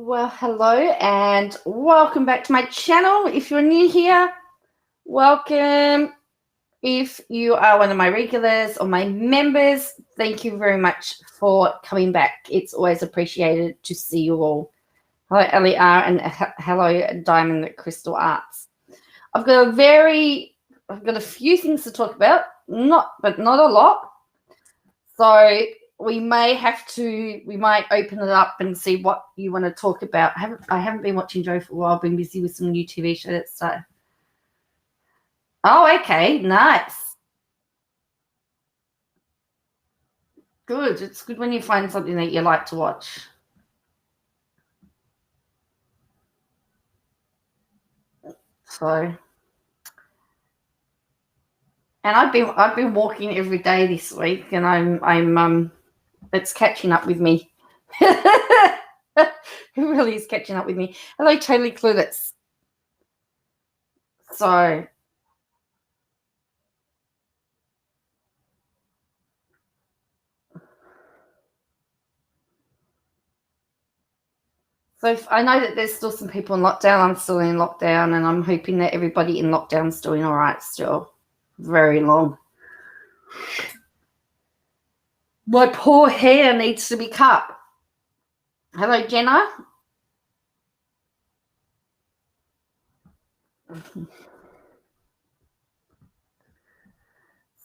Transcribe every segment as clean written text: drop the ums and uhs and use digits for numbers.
Well, hello and welcome back to my channel. If you're new here, welcome. If you are one of my regulars or my members, thank you very much for coming back. It's always appreciated to see you all. Hello, LER, and hello, Diamond Crystal Arts. I've got a few things to talk about, but not a lot. So we might open it up and see what you want to talk about. I haven't been watching Joe for a while. I've been busy with some new TV shows. So, okay, nice, good. It's good when you find something that you like to watch. So, and I've been walking every day this week, and I'm it's catching up with me. It really is catching up with me. Hello, Totally Clueless. So I know that there's still some people in lockdown. I'm still in lockdown, and I'm hoping that everybody in lockdown is doing all right still. Very long. My poor hair needs to be cut. Hello, Jenna.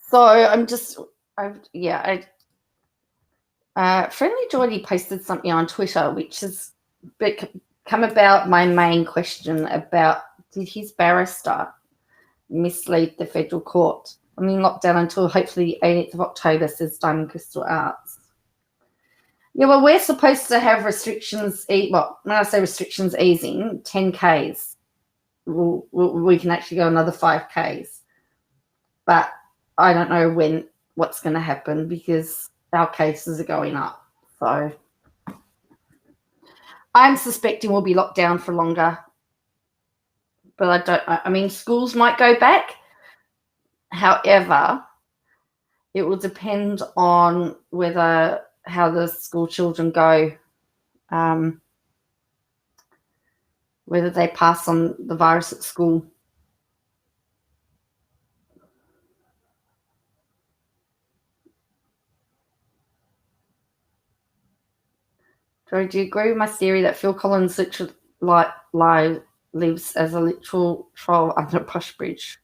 So Friendly Geordie posted something on Twitter, which has come about my main question about, did his barrister mislead the federal court? I'm in lockdown until hopefully the 18th of October, says Diamond Crystal Arts. Yeah, well, we're supposed to have restrictions. Well, when I say restrictions easing, 10Ks. We can actually go another 5Ks. But I don't know what's going to happen because our cases are going up. So I'm suspecting we'll be locked down for longer. But I mean, schools might go back. However, it will depend on how the school children go, whether they pass on the virus at school. Do you agree with my theory that Phil Collins lives as a literal troll under a push bridge?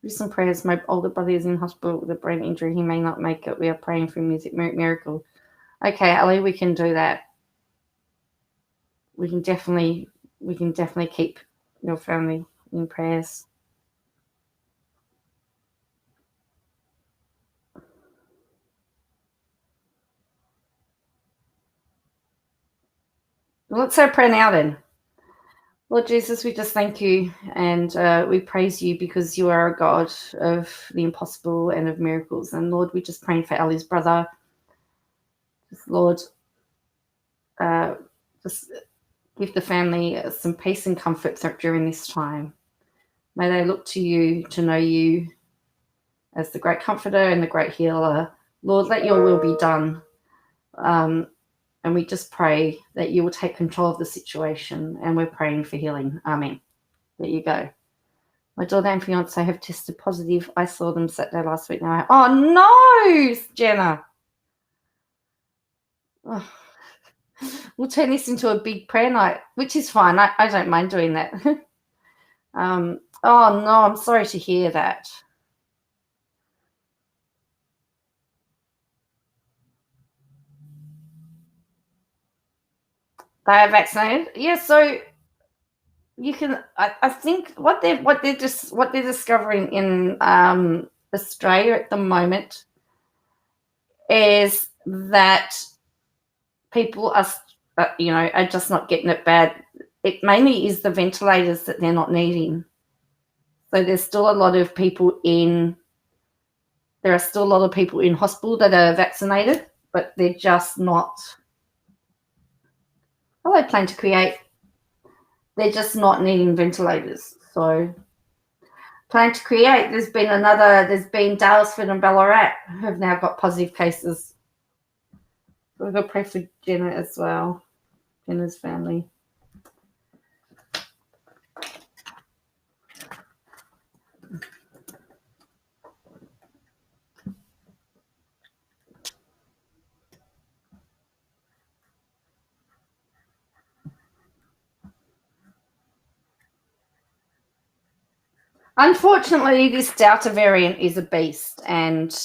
Do some prayers. My older brother is in hospital with a brain injury. He may not make it. We are praying for a music miracle. Okay, Ali, we can do that. We can definitely keep your family in prayers. Let's say a prayer now then. Lord Jesus, we just thank you and we praise you because you are a God of the impossible and of miracles. And Lord, we just praying for Ali's brother. Just, Lord, just give the family some peace and comfort during this time. May they look to you to know you as the great comforter and the great healer. Lord, let your will be done. And we just pray that you will take control of the situation, and we're praying for healing. Amen. There you go. My daughter and fiance have tested positive. I saw them Saturday last week. Now, oh no, Jenna. Oh. We'll turn this into a big prayer night, which is fine. I don't mind doing that. Oh no, I'm sorry to hear that. They are vaccinated. Yeah, so you can. I think what they're discovering in Australia at the moment is that people are just not getting it bad. It mainly is the ventilators that they're not needing. So there's still a lot of people in. There are still a lot of people in hospital that are vaccinated, but they're just not. Well, they plan to create. They're just not needing ventilators. So, plan to create. There's been Dalesford and Ballarat who have now got positive cases. So we've got to pray for Jenna as well, Jenna's family. Unfortunately, this Delta variant is a beast, and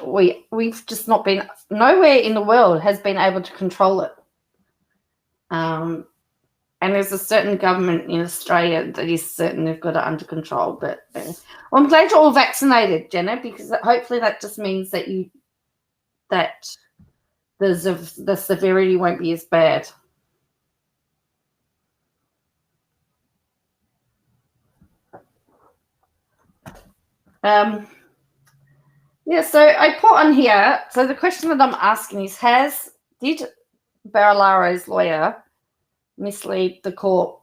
we've just not been, nowhere in the world has been able to control it. And there's a certain government in Australia that is certain they've got it under control. But well, I'm glad you're all vaccinated, Jenna, because hopefully that just means that the severity won't be as bad. Yeah, so I put on here, so the question that I'm asking is, did Barilaros' lawyer mislead the court?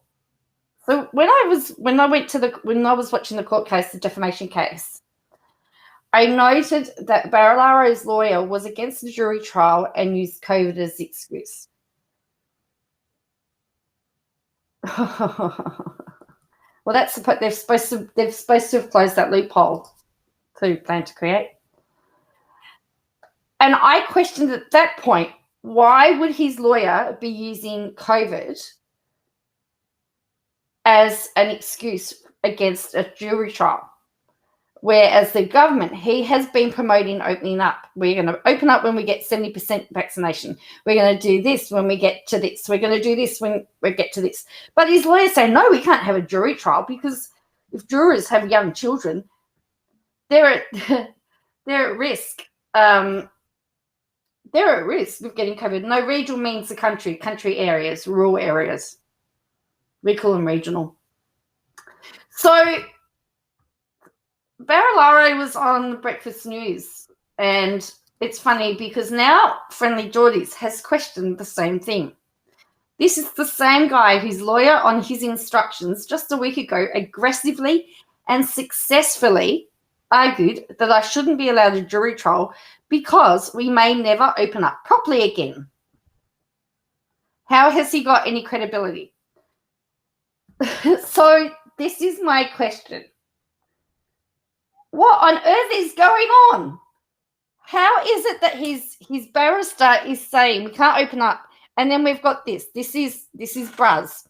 So when I was watching the court case, the defamation case, I noted that Barilaros' lawyer was against the jury trial and used COVID as the excuse. Well, they're supposed to have closed that loophole to plan to create. And I questioned at that point, why would his lawyer be using COVID as an excuse against a jury trial? Whereas the government, he has been promoting opening up. We're going to open up when we get 70% vaccination. We're going to do this when we get to this. We're going to do this when we get to this. But his lawyers say, no, we can't have a jury trial, because if jurors have young children, they're at risk. They're at risk of getting COVID. No, regional means the country areas, rural areas. We call them regional. So Barilaro was on Breakfast News, and it's funny because now Friendly Geordies has questioned the same thing. This is the same guy whose lawyer, on his instructions just a week ago, aggressively and successfully argued that I shouldn't be allowed a jury trial because we may never open up properly again. How has he got any credibility? So this is my question. What on earth is going on? How is it that his barrister is saying we can't open up, and then we've got this? This is Bruz.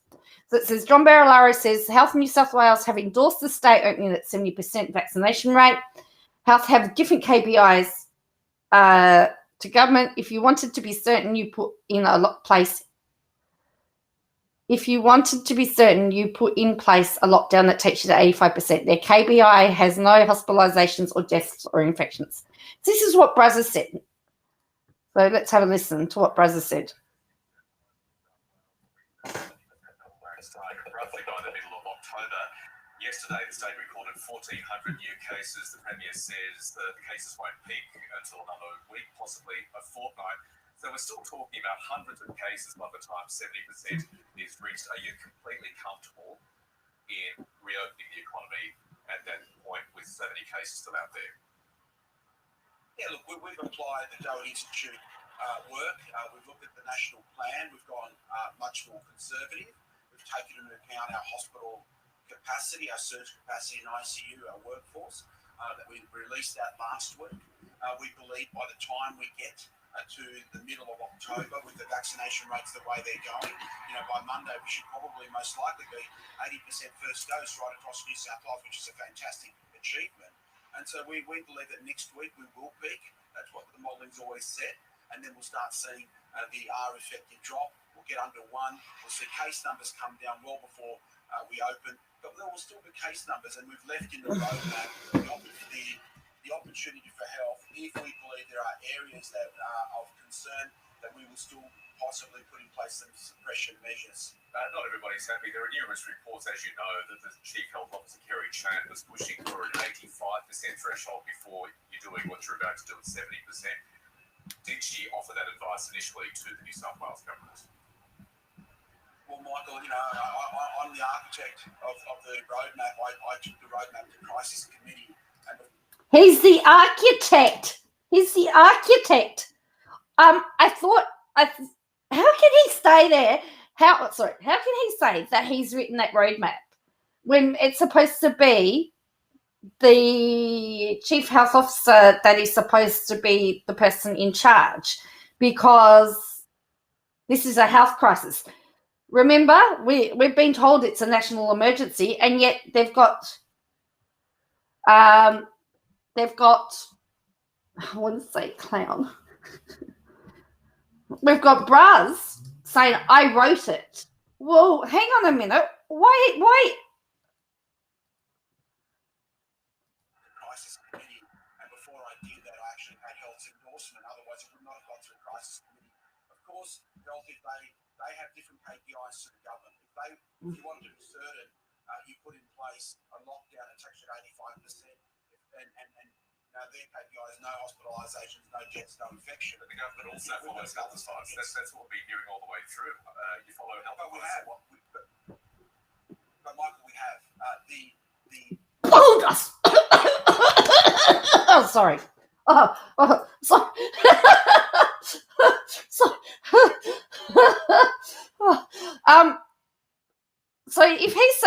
So it says, John Barilaro says Health New South Wales have endorsed the state opening at 70% vaccination rate. Health have different KPIs to government. If you wanted to be certain, you put in place a lockdown that takes you to 85%. Their KPI has no hospitalizations or deaths or infections. This is what Bruz has said. So let's have a listen to what Bruz has said. Roughly by the middle of October, yesterday the state recorded 1,400 new cases. The Premier says the cases won't peak until another week, possibly a fortnight. So we're still talking about hundreds of cases by the time 70% is reached. Are you completely comfortable in reopening the economy at that point with so many cases still out there? Yeah, look, we've applied the Doherty Institute work. We've looked at the national plan. We've gone much more conservative. We've taken into account our hospital capacity, our surge capacity in ICU, our workforce that we released that last week. We believe by the time we get to the middle of October, with the vaccination rates the way they're going, by Monday we should probably most likely be 80% first dose right across New South Wales, which is a fantastic achievement. And so we believe that next week we will peak. That's what the modeling's always said. And then we'll start seeing the R effective drop. We'll get under 1. We'll see case numbers come down well before we open. But there will still be case numbers, and we've left in the roadmap the opportunity for health, if we believe there are areas that are of concern, that we will still possibly put in place some suppression measures. Not everybody's happy. There are numerous reports, as you know, that the Chief Health Officer, Kerry Chan, was pushing for an 85% threshold before you're doing what you're about to do at 70%. Did she offer that advice initially to the New South Wales government? Well, Michael, I'm the architect of the roadmap. I took the roadmap to crisis committee. He's the architect. I thought, how can he stay there? How can he say that he's written that roadmap when it's supposed to be the Chief Health Officer that is supposed to be the person in charge, because this is a health crisis? Remember, we've been told it's a national emergency, and yet they've got I want to say clown. We've got Bruz saying, I wrote it. Well, hang on a minute. Wait. Crisis committee, and before I did that, I actually had health's endorsement. Otherwise, it would not have gone through crisis committee. Of course, health, if they have different KPIs to the government. If you wanted to be certain, you put in place a lockdown and takes you to 85%, and their KPI is no hospitalisations, no deaths, no infection. But the government also follows health advice. That's what we've been hearing all the way through. You follow health advice. But Michael, we have the Hold us. Oh, sorry. Sorry.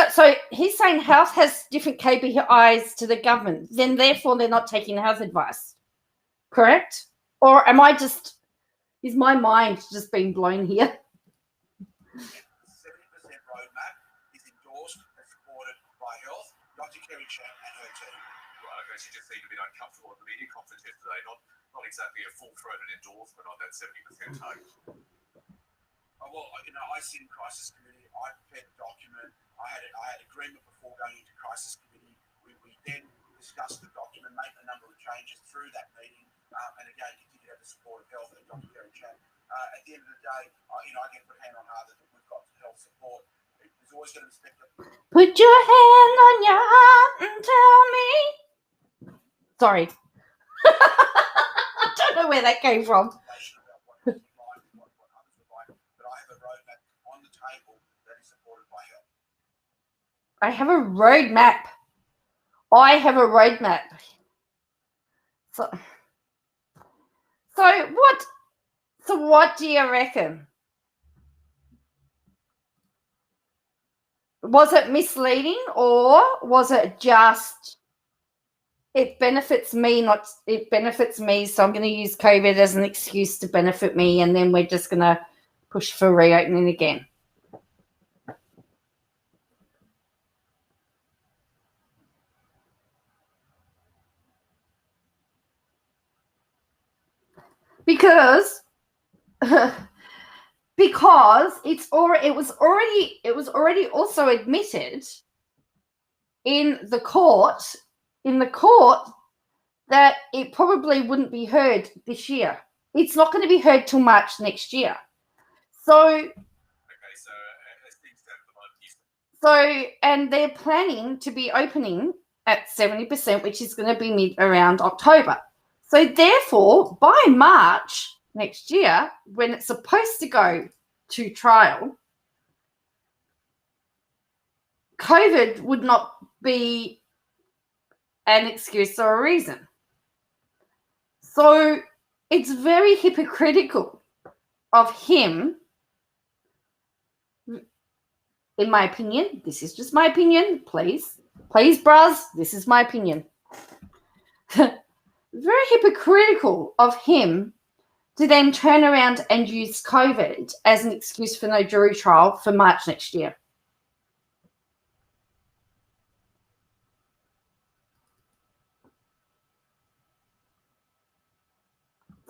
So he's saying health has different KPIs to the government, then therefore they're not taking health advice, correct? Or is my mind just being blown here? 70% roadmap is endorsed and supported by health, Dr. Kerry Chan and her team. Right, okay, she just seemed a bit uncomfortable at the media conference yesterday, not exactly a full-throated endorsement on that 70% target. Well, I sit in crisis committee. I prepared a document. I had agreement before going into crisis committee. We then discussed the document, made a number of changes through that meeting, and again continue to have the support of health and Dr. Kerry Chan. At the end of the day, I can put hand on heart that we've got health support. There's always going to be speculative. Put your hand on your heart and tell me. Sorry. I don't know where that came from. I have a roadmap. So what do you reckon? Was it misleading, or was it just it benefits me, so I'm going to use COVID as an excuse to benefit me, and then we're just going to push for reopening again? Because it was already also admitted in the court that it probably wouldn't be heard this year. It's not going to be heard till March next year. So and they're planning to be opening at 70%, which is going to be around October. So therefore, by March next year, when it's supposed to go to trial, COVID would not be an excuse or a reason. So it's very hypocritical of him, in my opinion. This is just my opinion. Please, Bruz, this is my opinion. Very hypocritical of him to then turn around and use COVID as an excuse for no jury trial for March next year.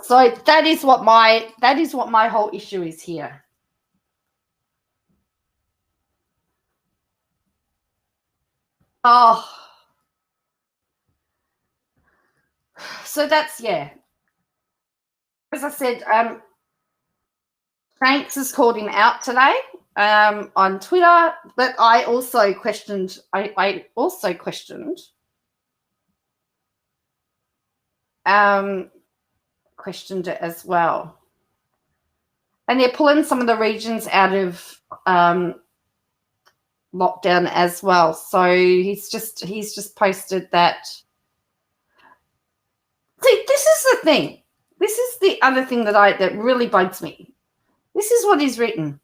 So that is what my whole issue is here. Oh. So that's, yeah. As I said, Shanks has called him out today on Twitter, but I also questioned it as well. And they're pulling some of the regions out of lockdown as well. So he's just posted that. See, this is the thing. This is the other thing that really bugs me. This is what is written.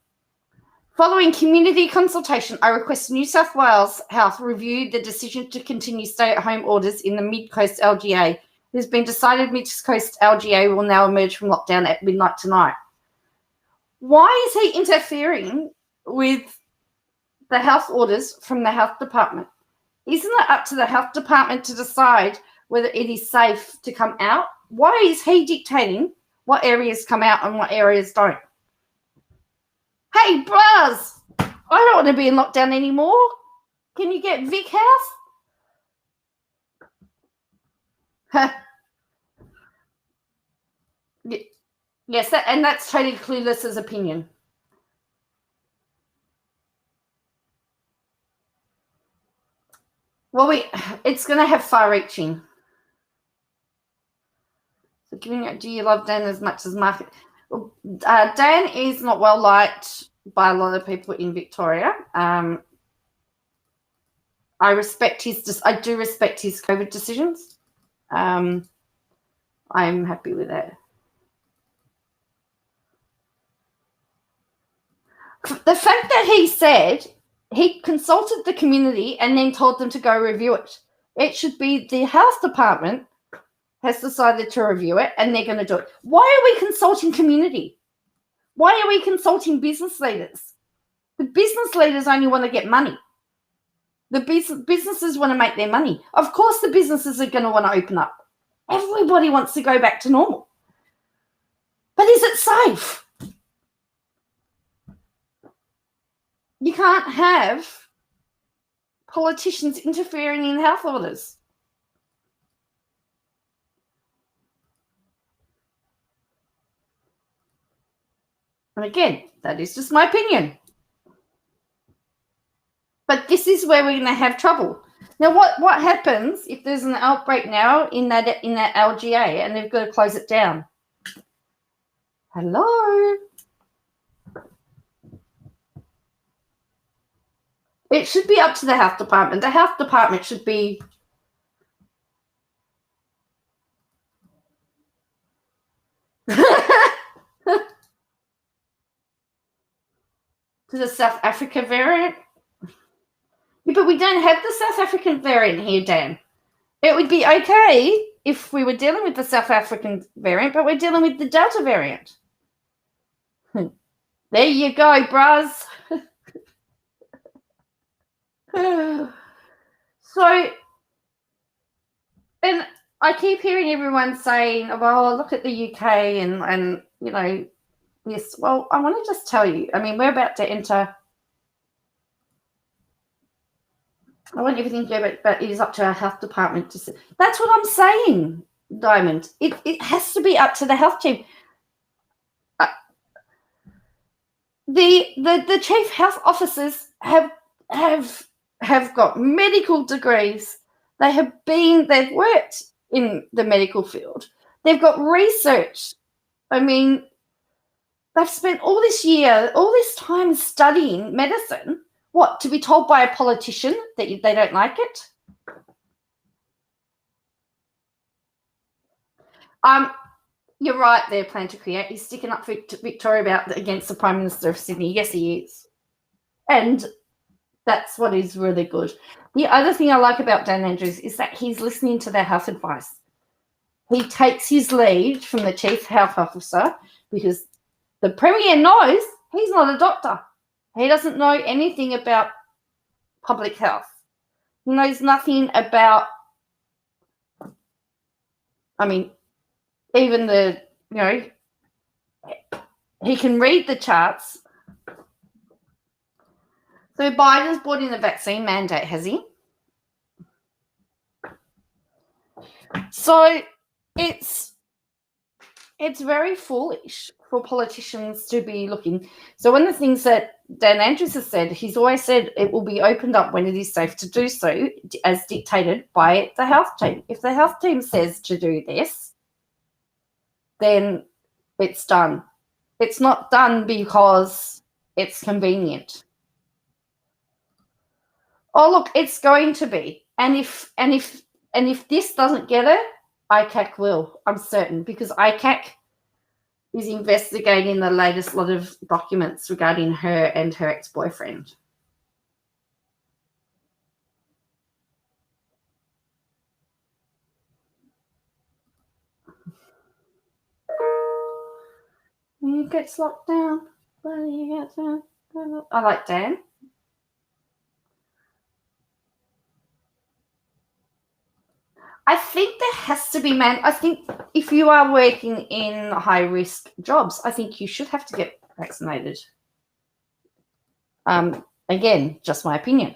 Following community consultation, I request New South Wales Health review the decision to continue stay-at-home orders in the Mid-Coast LGA. It has been decided Mid-Coast LGA will now emerge from lockdown at midnight tonight. Why is he interfering with the health orders from the health department. Isn't it up to the health department to decide whether it is safe to come out? Why is he dictating what areas come out and what areas don't? Hey, Bruz, I don't want to be in lockdown anymore. Can you get Vic House? Yes, that's totally Clueless's opinion. Well, it's going to have far-reaching. So, do you love Dan as much as Mark? Dan is not well liked by a lot of people in Victoria. I do respect his COVID decisions. I'm happy with that. The fact that he said he consulted the community and then told them to go review it. It should be the health department has decided to review it and they're going to do it. Why are we consulting community? Why are we consulting business leaders? The business leaders only want to get money. The businesses want to make their money. Of course, the businesses are going to want to open up. Everybody wants to go back to normal. But is it safe? You can't have politicians interfering in health orders. And again, that is just my opinion. But this is where we're going to have trouble. Now, what happens if there's an outbreak now in that LGA and they've got to close it down? Hello? It should be up to the health department. The health department should be to the South Africa variant. Yeah, but we don't have the South African variant here, Dan. It would be okay if we were dealing with the South African variant, but we're dealing with the Delta variant. There you go, Bruz. So, and I keep hearing everyone saying, well, look at the UK and you know, yes. Well, I want to just tell you, I mean, we're about to enter. I want everything to go, but it is up to our health department to say. That's what I'm saying, Diamond. It has to be up to the health team. The chief health officers have got medical degrees. They've worked in the medical field. They've got research. I mean, they've spent all this time studying medicine. What, to be told by a politician that they don't like it? You're right there, Plan to Create. He's sticking up for Victoria against the Prime Minister of Sydney. Yes, he is. And that's what is really good. The other thing I like about Dan Andrews is that he's listening to their health advice. He takes his lead from the chief health officer because the Premier knows he's not a doctor. He doesn't know anything about public health. He knows nothing about, I mean, even he can read the charts. So Biden's brought in the vaccine mandate, has he? So it's very foolish for politicians to be looking. So one of the things that Dan Andrews has said, he's always said it will be opened up when it is safe to do so, as dictated by the health team. If the health team says to do this, then it's done. It's not done because it's convenient. Oh, look, it's going to be. And if this doesn't get it, ICAC will, I'm certain, because ICAC is investigating the latest lot of documents regarding her and her ex-boyfriend. When he gets locked down, when he gets down. I like Dan. I think there has to be, man. I think if you are working in high-risk jobs, I think you should have to get vaccinated. Again, just my opinion.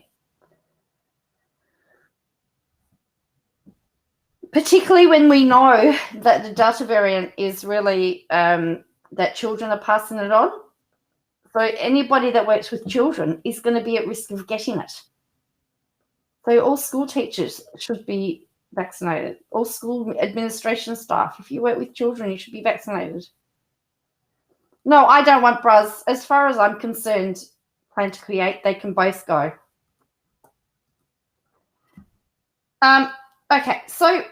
Particularly when we know that the Delta variant is really that children are passing it on. So anybody that works with children is going to be at risk of getting it. So all school teachers should be vaccinated. All school administration staff, if you work with children, you should be vaccinated. No, I don't want Bruz. As far as I'm concerned, Plan to Create, they can both go. Okay, so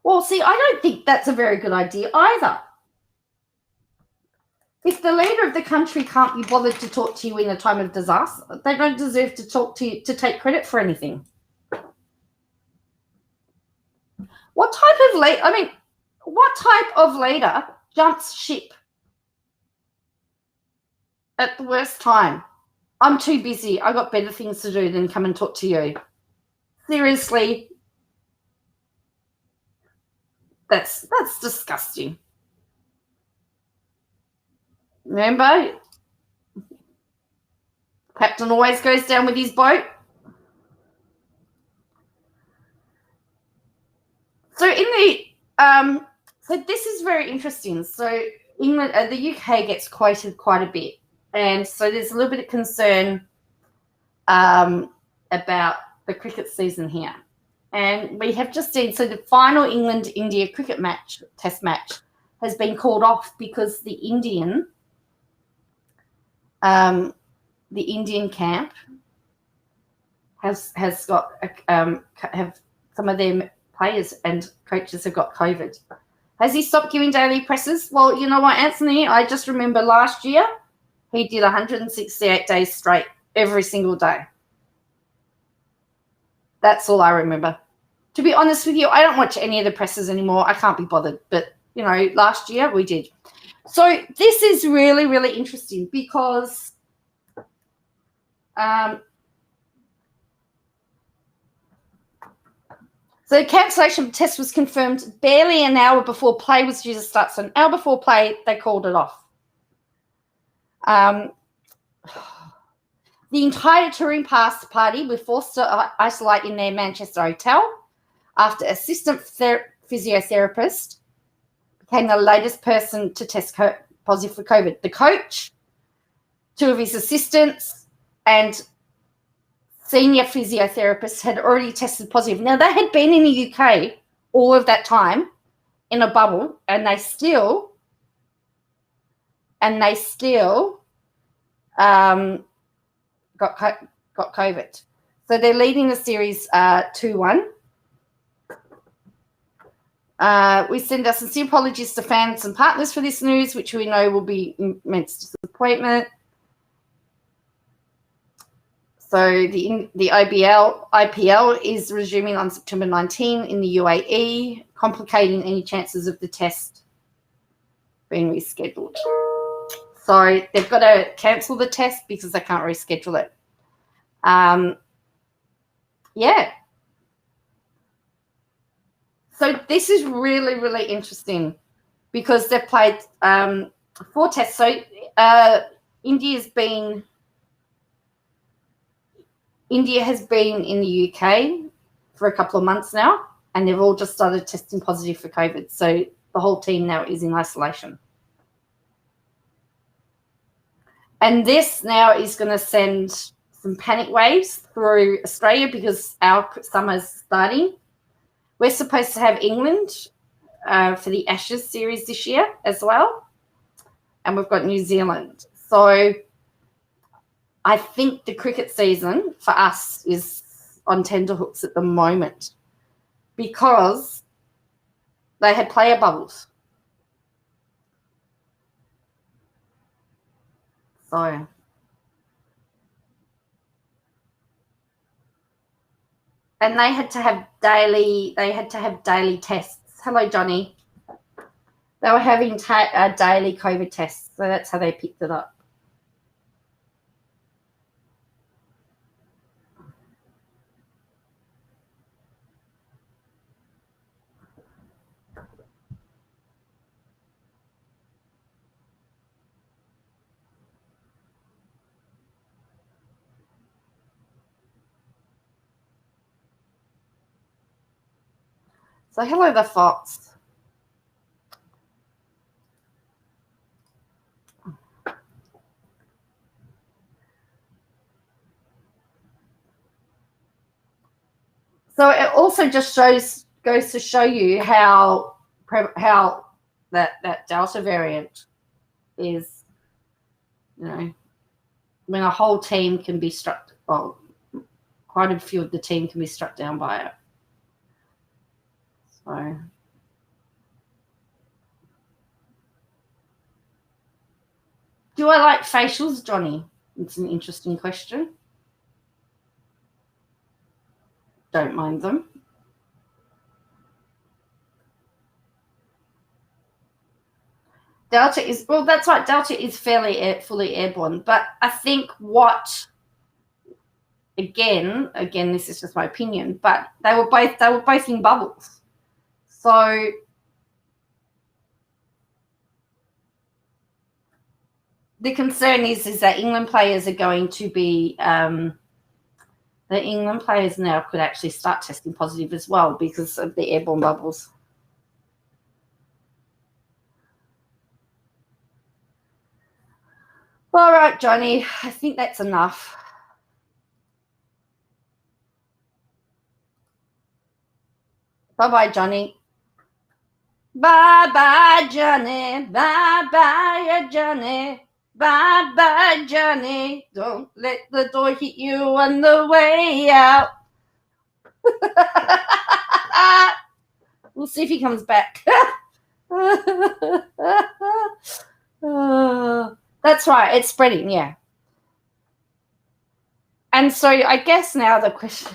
well, see, I don't think that's a very good idea either. If the leader of the country can't be bothered to talk to you in a time of disaster, they don't deserve to talk to you to take credit for anything. What type of leader jumps ship at the worst time? I'm too busy. I got better things to do than come and talk to you. Seriously, that's disgusting. Remember, captain always goes down with his boat. So so this is very interesting. So England, the UK gets quoted quite a bit, and so there's a little bit of concern about the cricket season here. And we have just seen, so the final England-India cricket test match, has been called off because the Indian camp has got have some of their players and coaches have got COVID. Has he stopped giving daily presses? Well, you know what, Anthony? I just remember last year he did 168 days straight, every single day. That's all I remember. To be honest with you, I don't watch any of the presses anymore. I can't be bothered. But, you know, last year we did. So this is really, really interesting because so the cancellation test was confirmed barely an hour before play was due to start. So an hour before play, they called it off. The entire touring pass party were forced to isolate in their Manchester hotel after assistant physiotherapist became the latest person to test positive for COVID. The coach, two of his assistants, and senior physiotherapists had already tested positive. Now, they had been in the UK all of that time in a bubble, and they still got COVID. So they're leading the series 2-1. We send our sincere apologies to fans and partners for this news, which we know will be immense disappointment. So the IPL is resuming on September 19 in the UAE, complicating any chances of the test being rescheduled. So they've got to cancel the test because they can't reschedule it. Yeah. So this is really, really interesting because they've played 4 tests. So India has been in the UK for a couple of months now, and they've all just started testing positive for COVID. So the whole team now is in isolation. And this now is going to send some panic waves through Australia because our summer's starting. We're supposed to have England for the Ashes series this year as well. And we've got New Zealand. So I think the cricket season for us is on tenterhooks at the moment because they had player bubbles. So and they had to have daily tests. Hello, Johnny. They were having daily COVID tests, so that's how they picked it up. So hello, the fox. So it also just goes to show you how that Delta variant is, you know, when a whole team can be struck, well, quite a few of the team can be struck down by it. So do I like facials, Johnny? It's an interesting question. Don't mind them. Delta is, well, that's right. Delta is fully airborne, but I think what, again, this is just my opinion, but they were both in bubbles. So the concern is that England players are going to be, the England players now could actually start testing positive as well because of the airborne bubbles. All right, Johnny, I think that's enough. Bye-bye, Johnny. Bye-bye, Johnny. Bye-bye, Johnny. Bye-bye, Johnny. Don't let the door hit you on the way out. We'll see if he comes back. That's right. It's spreading, yeah. And so I guess now the question,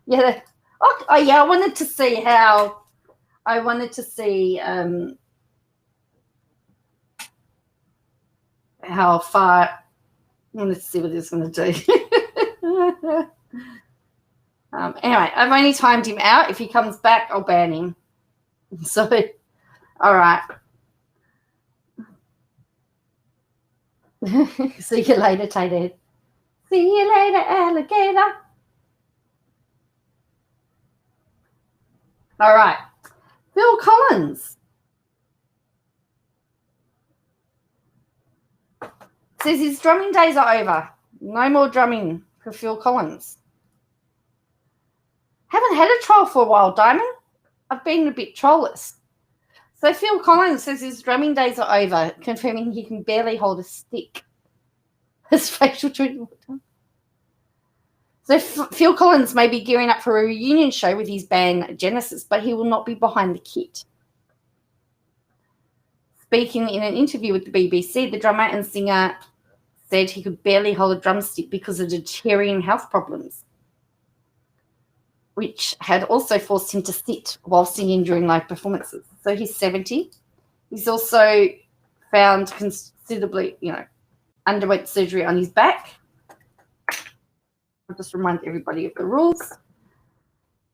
yeah. Oh, yeah, I wanted to see how far. Let's see what he's going to do. Anyway, I've only timed him out. If he comes back, I'll ban him. So, all right. See you later, Tater. See you later, alligator. All right. Phil Collins says his drumming days are over. No more drumming for Phil Collins. Haven't had a troll for a while, Diamond. I've been a bit trollless. So Phil Collins says his drumming days are over, confirming he can barely hold a stick. His facial treatment. So Phil Collins may be gearing up for a reunion show with his band Genesis, but he will not be behind the kit. Speaking in an interview with the BBC, the drummer and singer said he could barely hold a drumstick because of deteriorating health problems, which had also forced him to sit while singing during live performances. So he's 70. He's also found considerably, underwent surgery on his back. I'll just remind everybody of the rules.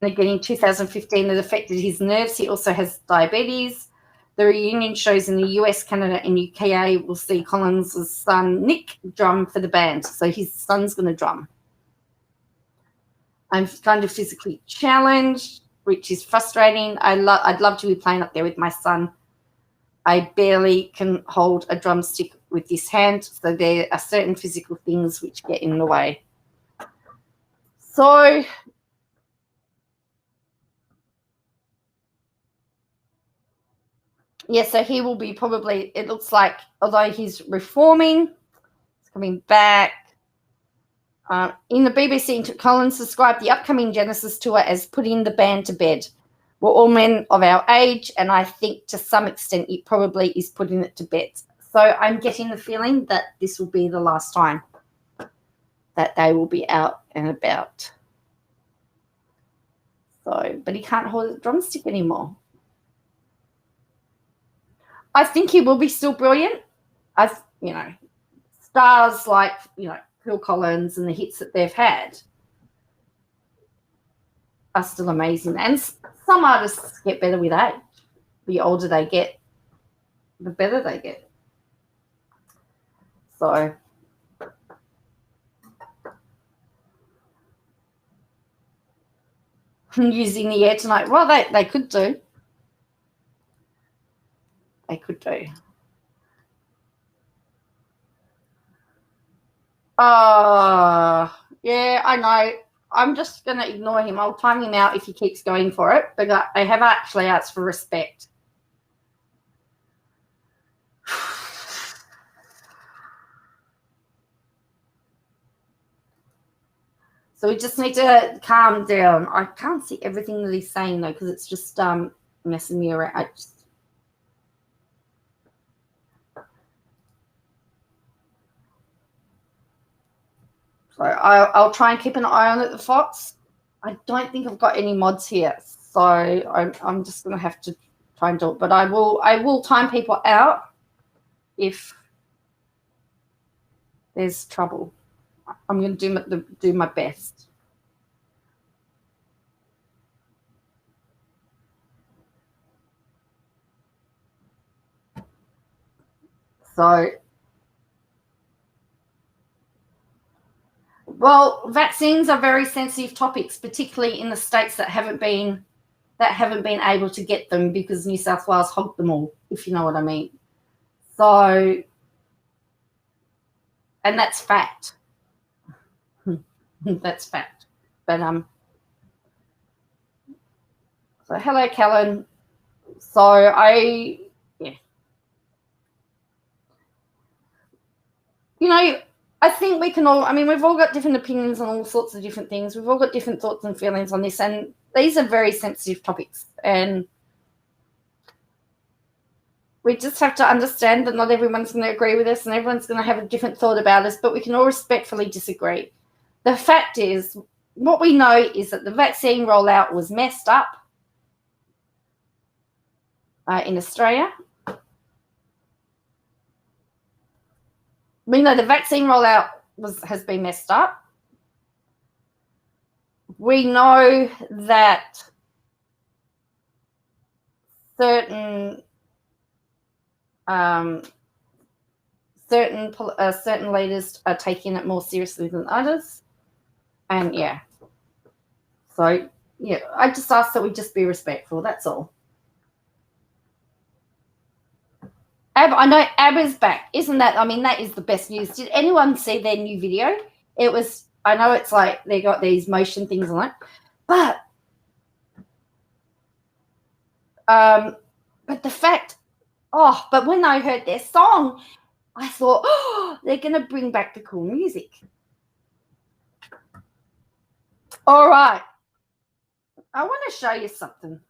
And again, in 2015, it affected his nerves. He also has diabetes. The reunion shows in the US, Canada, and UK will see Collins' son, Nick, drum for the band. So his son's going to drum. I'm kind of physically challenged, which is frustrating. I'd love to be playing up there with my son. I barely can hold a drumstick with this hand, so there are certain physical things which get in the way. So yeah, so he will be probably, it looks like, although he's reforming, he's coming back. In the BBC, Collins described the upcoming Genesis tour as putting the band to bed. We're all men of our age, and I think to some extent it probably is putting it to bed. So I'm getting the feeling that this will be the last time that they will be out and about. So, but he can't hold a drumstick anymore. I think he will be still brilliant. Stars like, Phil Collins and the hits that they've had are still amazing. And some artists get better with age. The older they get, the better they get. So, using the air tonight. Well, they could do. They could do. Oh, yeah, I know. I'm just going to ignore him. I'll time him out if he keeps going for it. But I have actually asked for respect. So we just need to calm down. I can't see everything that he's saying, though, because it's just messing me around. So I'll try and keep an eye on it, the Fox. I don't think I've got any mods here, so I'm just going to have to try and do it. But I will time people out if there's trouble. I'm going to do my best. So, well, vaccines are very sensitive topics, particularly in the states that haven't been able to get them because New South Wales hogged them all, if you know what I mean. So, and that's fact. That's fact. But so hello, Kellen. So I think we can all, we've all got different opinions on all sorts of different things. We've all got different thoughts and feelings on this, and these are very sensitive topics. And we just have to understand that not everyone's going to agree with us and everyone's going to have a different thought about us, but we can all respectfully disagree. The fact is, what we know is that the vaccine rollout was messed up in Australia. We know the vaccine rollout has been messed up. We know that certain leaders are taking it more seriously than others. And so I just ask that we just be respectful. That's all. I know Abba's back. Isn't that, that is the best news. Did anyone see their new video? I know it's like they got these motion things on it, but the fact, but when I heard their song, I thought, they're going to bring back the cool music. All right. I want to show you something.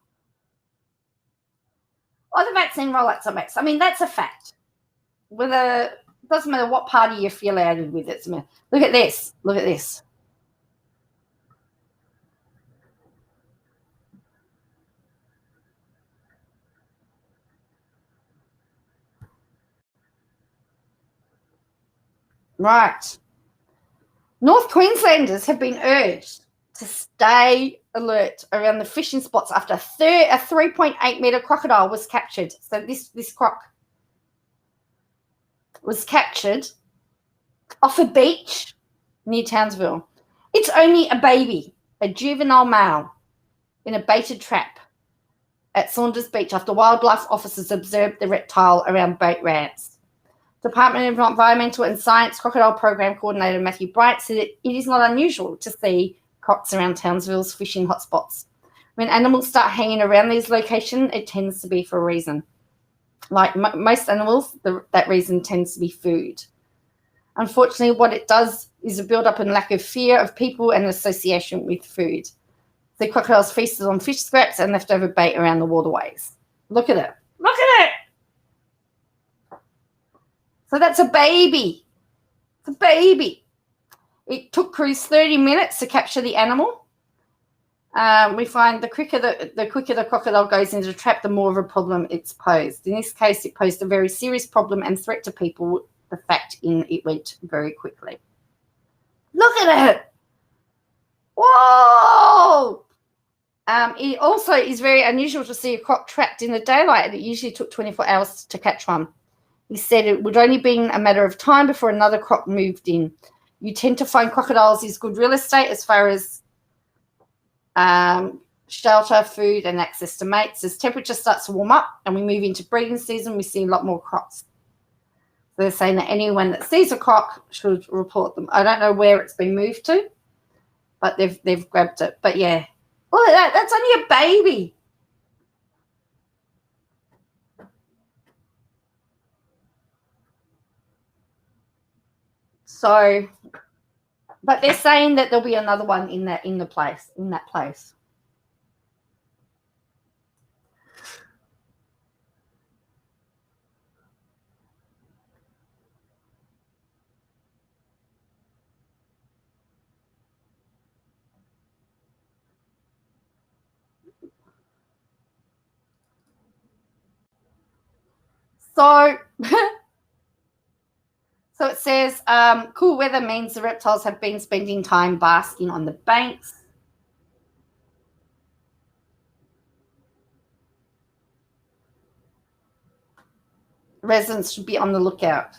The vaccine rollouts are mixed. That's a fact. It doesn't matter what party you're affiliated with. Look at this. Look at this. Right. North Queenslanders have been urged to stay alert around the fishing spots after a 3.8-metre crocodile was captured. So this croc was captured off a beach near Townsville. It's only a baby, a juvenile male, in a baited trap at Saunders Beach after wildlife officers observed the reptile around boat ramps. Department of Environmental and Science Crocodile Program Coordinator Matthew Bright said it is not unusual to see crocs around Townsville's fishing hotspots. When animals start hanging around these locations, it tends to be for a reason. Like most animals, that reason tends to be food. Unfortunately, what it does is a build-up and lack of fear of people and association with food. The crocodiles feasted on fish scraps and leftover bait around the waterways. Look at it. Look at it. So that's a baby. It's a baby. It took crews 30 minutes to capture the animal. We find the quicker the crocodile goes into the trap, the more of a problem it's posed. In this case, it posed a very serious problem and threat to people. The fact it went very quickly. Look at it! Whoa! It also is very unusual to see a croc trapped in the daylight, and it usually took 24 hours to catch one. He said it would only been a matter of time before another croc moved in. You tend to find crocodiles is good real estate as far as shelter, food, and access to mates. As temperature starts to warm up and we move into breeding season, we see a lot more crocs. So they're saying that anyone that sees a croc should report them. I don't know where it's been moved to, but they've grabbed it. But yeah, look at that. That's only a baby. So, but they're saying that there'll be another one in that place. So, so it says cool weather means the reptiles have been spending time basking on the banks. Residents should be on the lookout.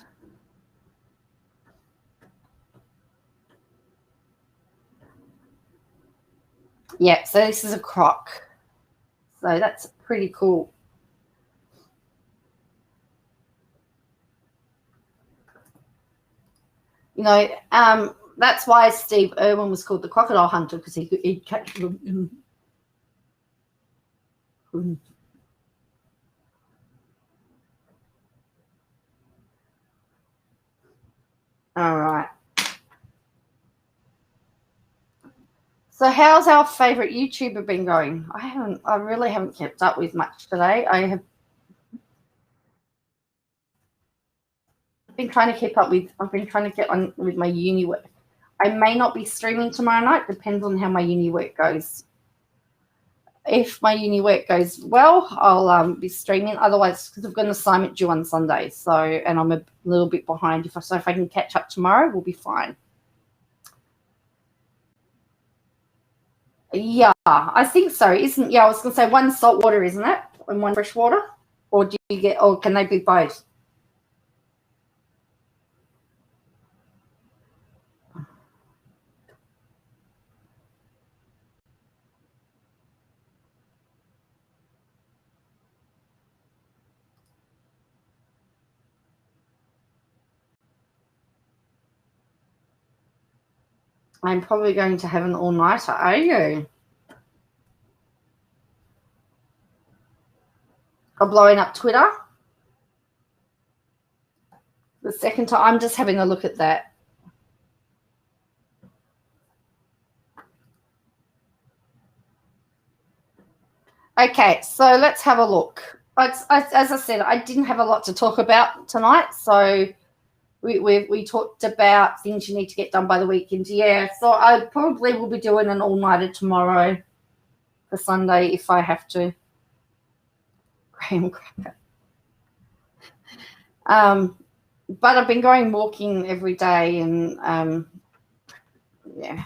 Yeah, so this is a croc. So that's pretty cool. You know, that's why Steve Irwin was called the crocodile hunter, because he'd catch them. All right. So how's our favorite YouTuber been going? I really haven't kept up with much today. I've been trying to keep up with, I've been trying to get on with my uni work. I may not be streaming tomorrow night, depends on how my uni work goes. If my uni work goes well, I'll be streaming. Otherwise, because I've got an assignment due on Sunday, so, and I'm a little bit behind. If I can catch up tomorrow, we'll be fine. Yeah, I think so. I was going to say one salt water, isn't it? And one fresh water? Or can they be both? I'm probably going to have an all-nighter, are you? Or blowing up Twitter? The second time, I'm just having a look at that. Okay, so let's have a look. As I said, I didn't have a lot to talk about tonight, so we talked about things you need to get done by the weekend. Yeah, so I probably will be doing an all-nighter tomorrow for Sunday if I have to. Graham cracker. But I've been going walking every day, and yeah.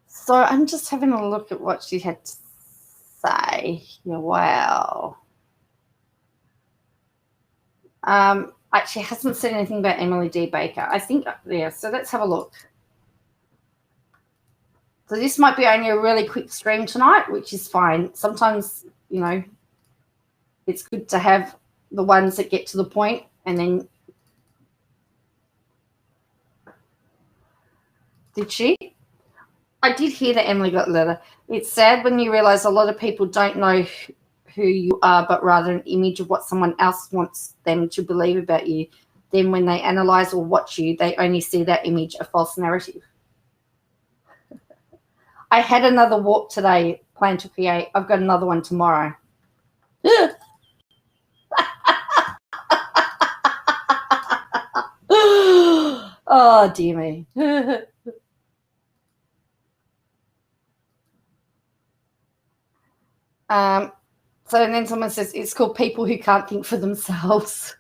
So I'm just having a look at what she had to say. Yeah, wow. Actually hasn't said anything about Emily D. Baker. I think, yeah, so let's have a look. So this might be only a really quick stream tonight, which is fine. Sometimes, you know, it's good to have the ones that get to the point, and then did she? I did hear that Emily got a letter. It's sad when you realize a lot of people don't know who you are, but rather an image of what someone else wants them to believe about you. Then when they analyze or watch you, they only see that image, a false narrative. I had another walk today, planned to create. I've got another one tomorrow. Oh, dear me. So and then someone says it's called people who can't think for themselves.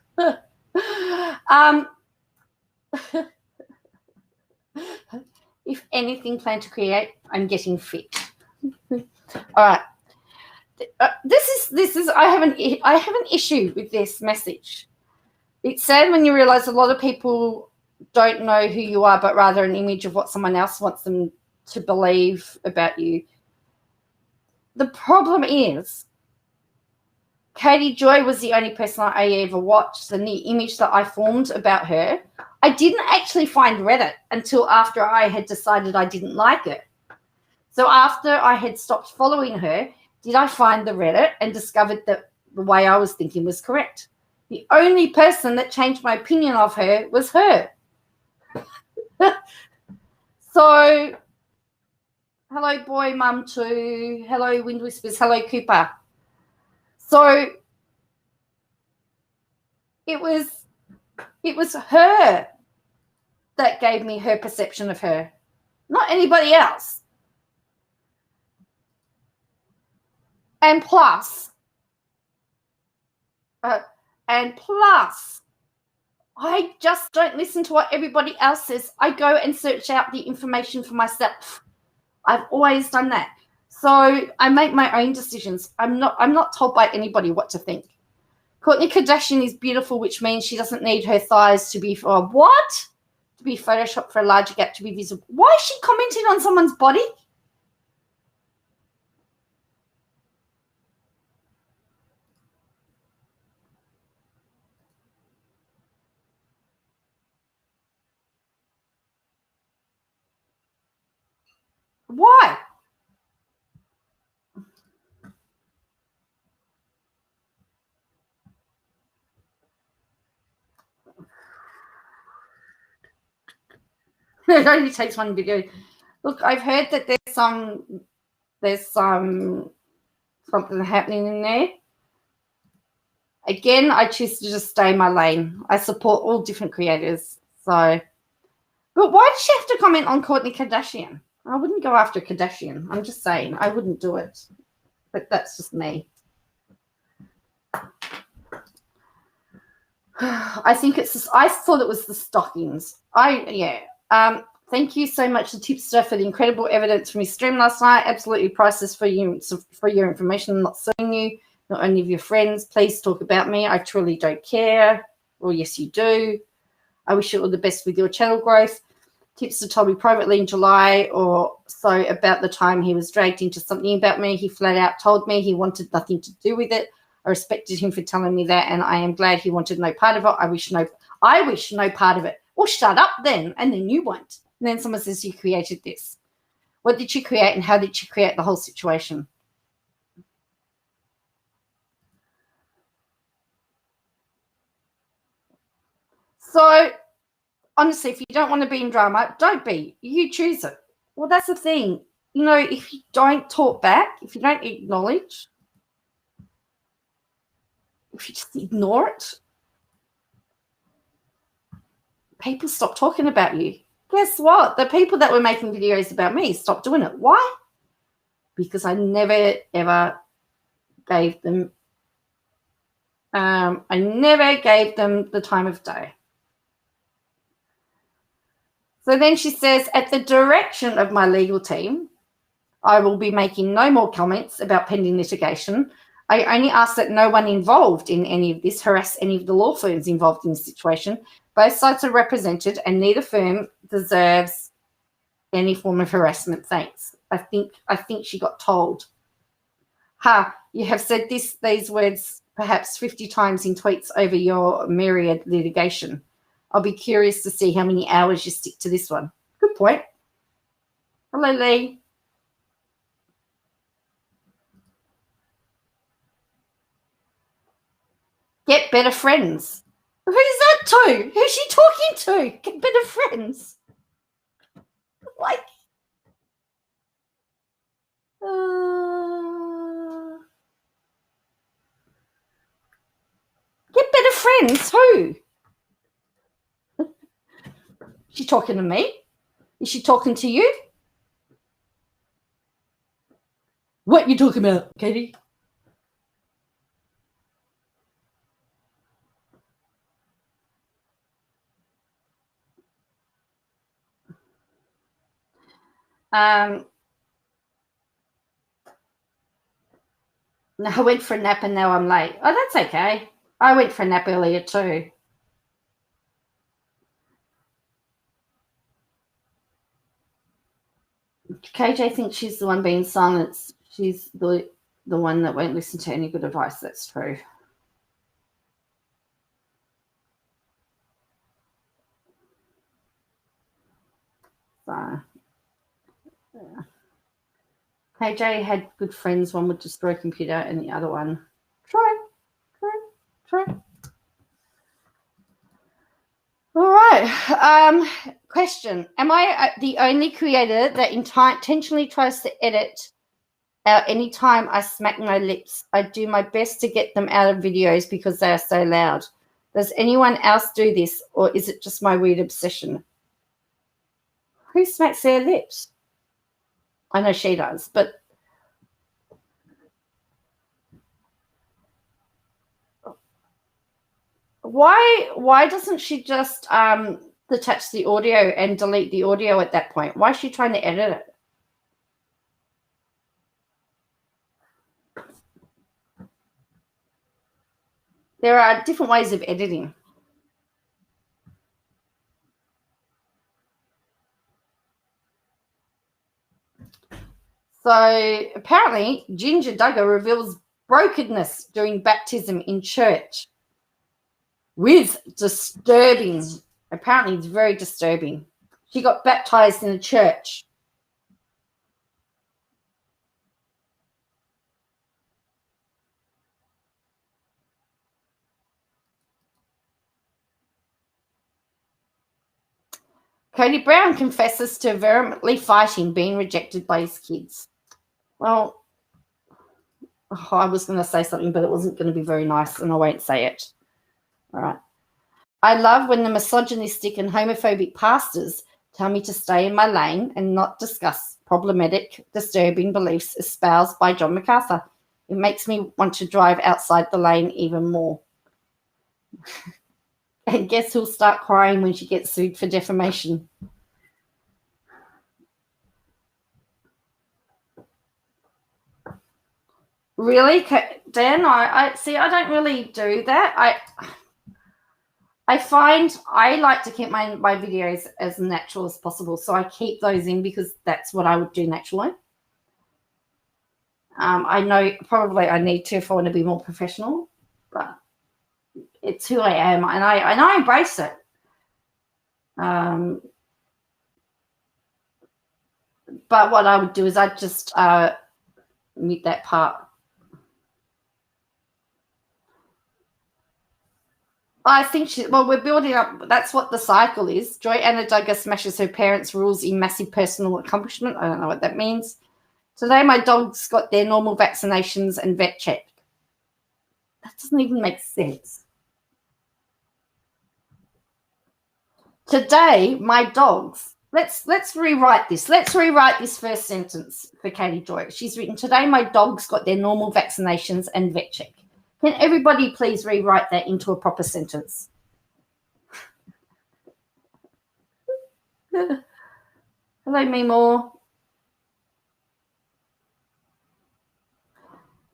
If anything, plan to create, I'm getting fit. All right. This is. I have an issue with this message. It's sad when you realize a lot of people don't know who you are, but rather an image of what someone else wants them to believe about you. The problem is, Katie Joy was the only person I ever watched, and the image that I formed about her, I didn't actually find Reddit until after I had decided I didn't like it. So after I had stopped following her, did I find the Reddit and discovered that the way I was thinking was correct. The only person that changed my opinion of her was her. So, hello, boy, mum too. Hello, Wind Whispers. Hello, Cooper. So, it was her that gave me her perception of her, not anybody else. And plus, I just don't listen to what everybody else says. I go and search out the information for myself. I've always done that. So I make my own decisions. I'm not told by anybody what to think. Kourtney Kardashian is beautiful, which means she doesn't need her thighs to be what? To be photoshopped for a larger gap to be visible. Why is she commenting on someone's body? Why? It only takes one video. Look, I've heard that there's something happening in there. Again, I choose to just stay in my lane. I support all different creators. So, but why does she have to comment on Kourtney Kardashian? I wouldn't go after Kardashian. I'm just saying, I wouldn't do it. But that's just me. I thought it was the stockings. Thank you so much to Tipster for the incredible evidence from his stream last night. Absolutely priceless for your information. I'm not suing you, not only of your friends. Please talk about me. I truly don't care. Well, yes, you do. I wish you all the best with your channel growth. Tipster told me privately in July or so about the time he was dragged into something about me. He flat out told me he wanted nothing to do with it. I respected him for telling me that, and I am glad he wanted no part of it. I wish no part of it. Well, shut up then, and then you won't. And then someone says you created this. What did you create, and how did you create the whole situation? So, honestly, if you don't want to be in drama, don't be. You choose it. Well, that's the thing. You know, if you don't talk back, if you don't acknowledge, if you just ignore it, people stop talking about you. Guess what? The people that were making videos about me stopped doing it. Why? Because I never, ever gave them the time of day. So then she says, at the direction of my legal team, I will be making no more comments about pending litigation. I only ask that no one involved in any of this harass any of the law firms involved in the situation. Both sides are represented and neither firm deserves any form of harassment. Thanks. I think she got told. You have said these words perhaps 50 times in tweets over your myriad litigation. I'll be curious to see how many hours you stick to this one. Good point. Hello, Lee. Get better friends. Who's that to? Who's she talking to? Get better friends. Like, get better friends. Who? Is she talking to me? Is she talking to you? What you talking about, Katie? No, I went for a nap and now I'm late. Oh, that's okay. I went for a nap earlier too. KJ thinks she's the one being silenced. She's the one that won't listen to any good advice. That's true. So, yeah. KJ had good friends. One would destroy a computer and the other one, try. All right. Question. Am I the only creator that intentionally tries to edit out any time I smack my lips? I do my best to get them out of videos because they are so loud. Does anyone else do this, or is it just my weird obsession? Who smacks their lips? I know she does, but why doesn't she just detach the audio and delete the audio at that point? Why is she trying to edit it? There are different ways of editing. So apparently, Ginger Duggar reveals brokenness during baptism in church. With disturbing. Apparently, it's very disturbing. She got baptized in a church. Cody Brown confesses to vehemently fighting being rejected by his kids. Well, I was going to say something, but it wasn't going to be very nice, and I won't say it. All right. I love when the misogynistic and homophobic pastors tell me to stay in my lane and not discuss problematic, disturbing beliefs espoused by John MacArthur. It makes me want to drive outside the lane even more. And guess who'll start crying when she gets sued for defamation? Really, Dan? I see. I don't really do that. I find I like to keep my videos as natural as possible, so I keep those in because that's what I would do naturally. I know probably I need to if I want to be more professional, but it's who I am, and I embrace it. But what I would do is I'd just mute that part. I think we're building up. That's what the cycle is. Joanne Duggar smashes her parents' rules in massive personal accomplishment. I don't know what that means. Today, my dogs got their normal vaccinations and vet check. That doesn't even make sense. Today, my dogs. Let's rewrite this. Let's rewrite this first sentence for Katie Joy. She's written, today, my dogs got their normal vaccinations and vet check. Can everybody please rewrite that into a proper sentence? Hello, Meemore.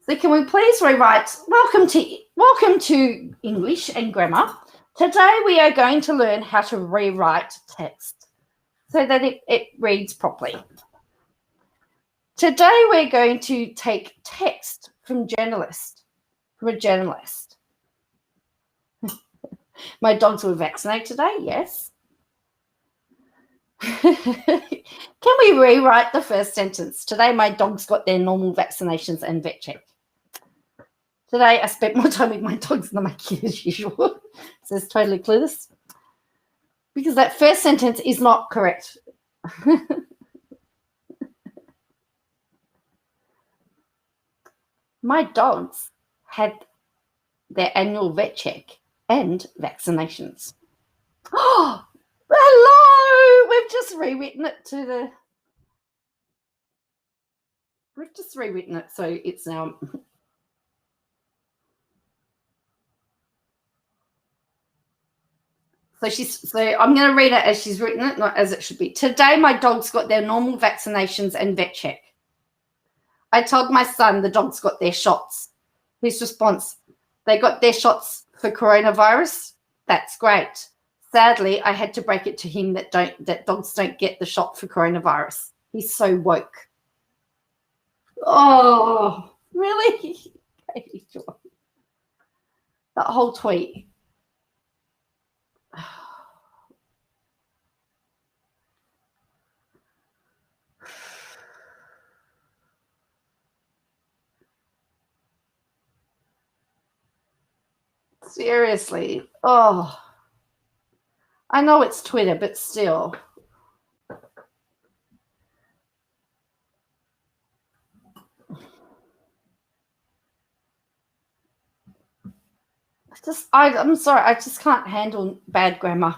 So can we please rewrite, welcome to English and Grammar. Today we are going to learn how to rewrite text so that it reads properly. Today we're going to take text from a journalist. My dogs were vaccinated today, yes. Can we rewrite the first sentence? Today my dogs got their normal vaccinations and vet check. Today I spent more time with my dogs than my kid as usual. Says totally clueless. Because that first sentence is not correct. My dogs had their annual vet check and vaccinations. Oh, hello! We've just rewritten it so it's now. So I'm going to read it as she's written it, not as it should be. Today, my dogs got their normal vaccinations and vet check. I told my son the dogs got their shots. His response, they got their shots for coronavirus? That's great. Sadly, I had to break it to him that dogs don't get the shot for coronavirus. He's so woke. Oh, really? That whole tweet. Seriously. Oh, I know it's Twitter, but still. I'm sorry, I just can't handle bad grammar.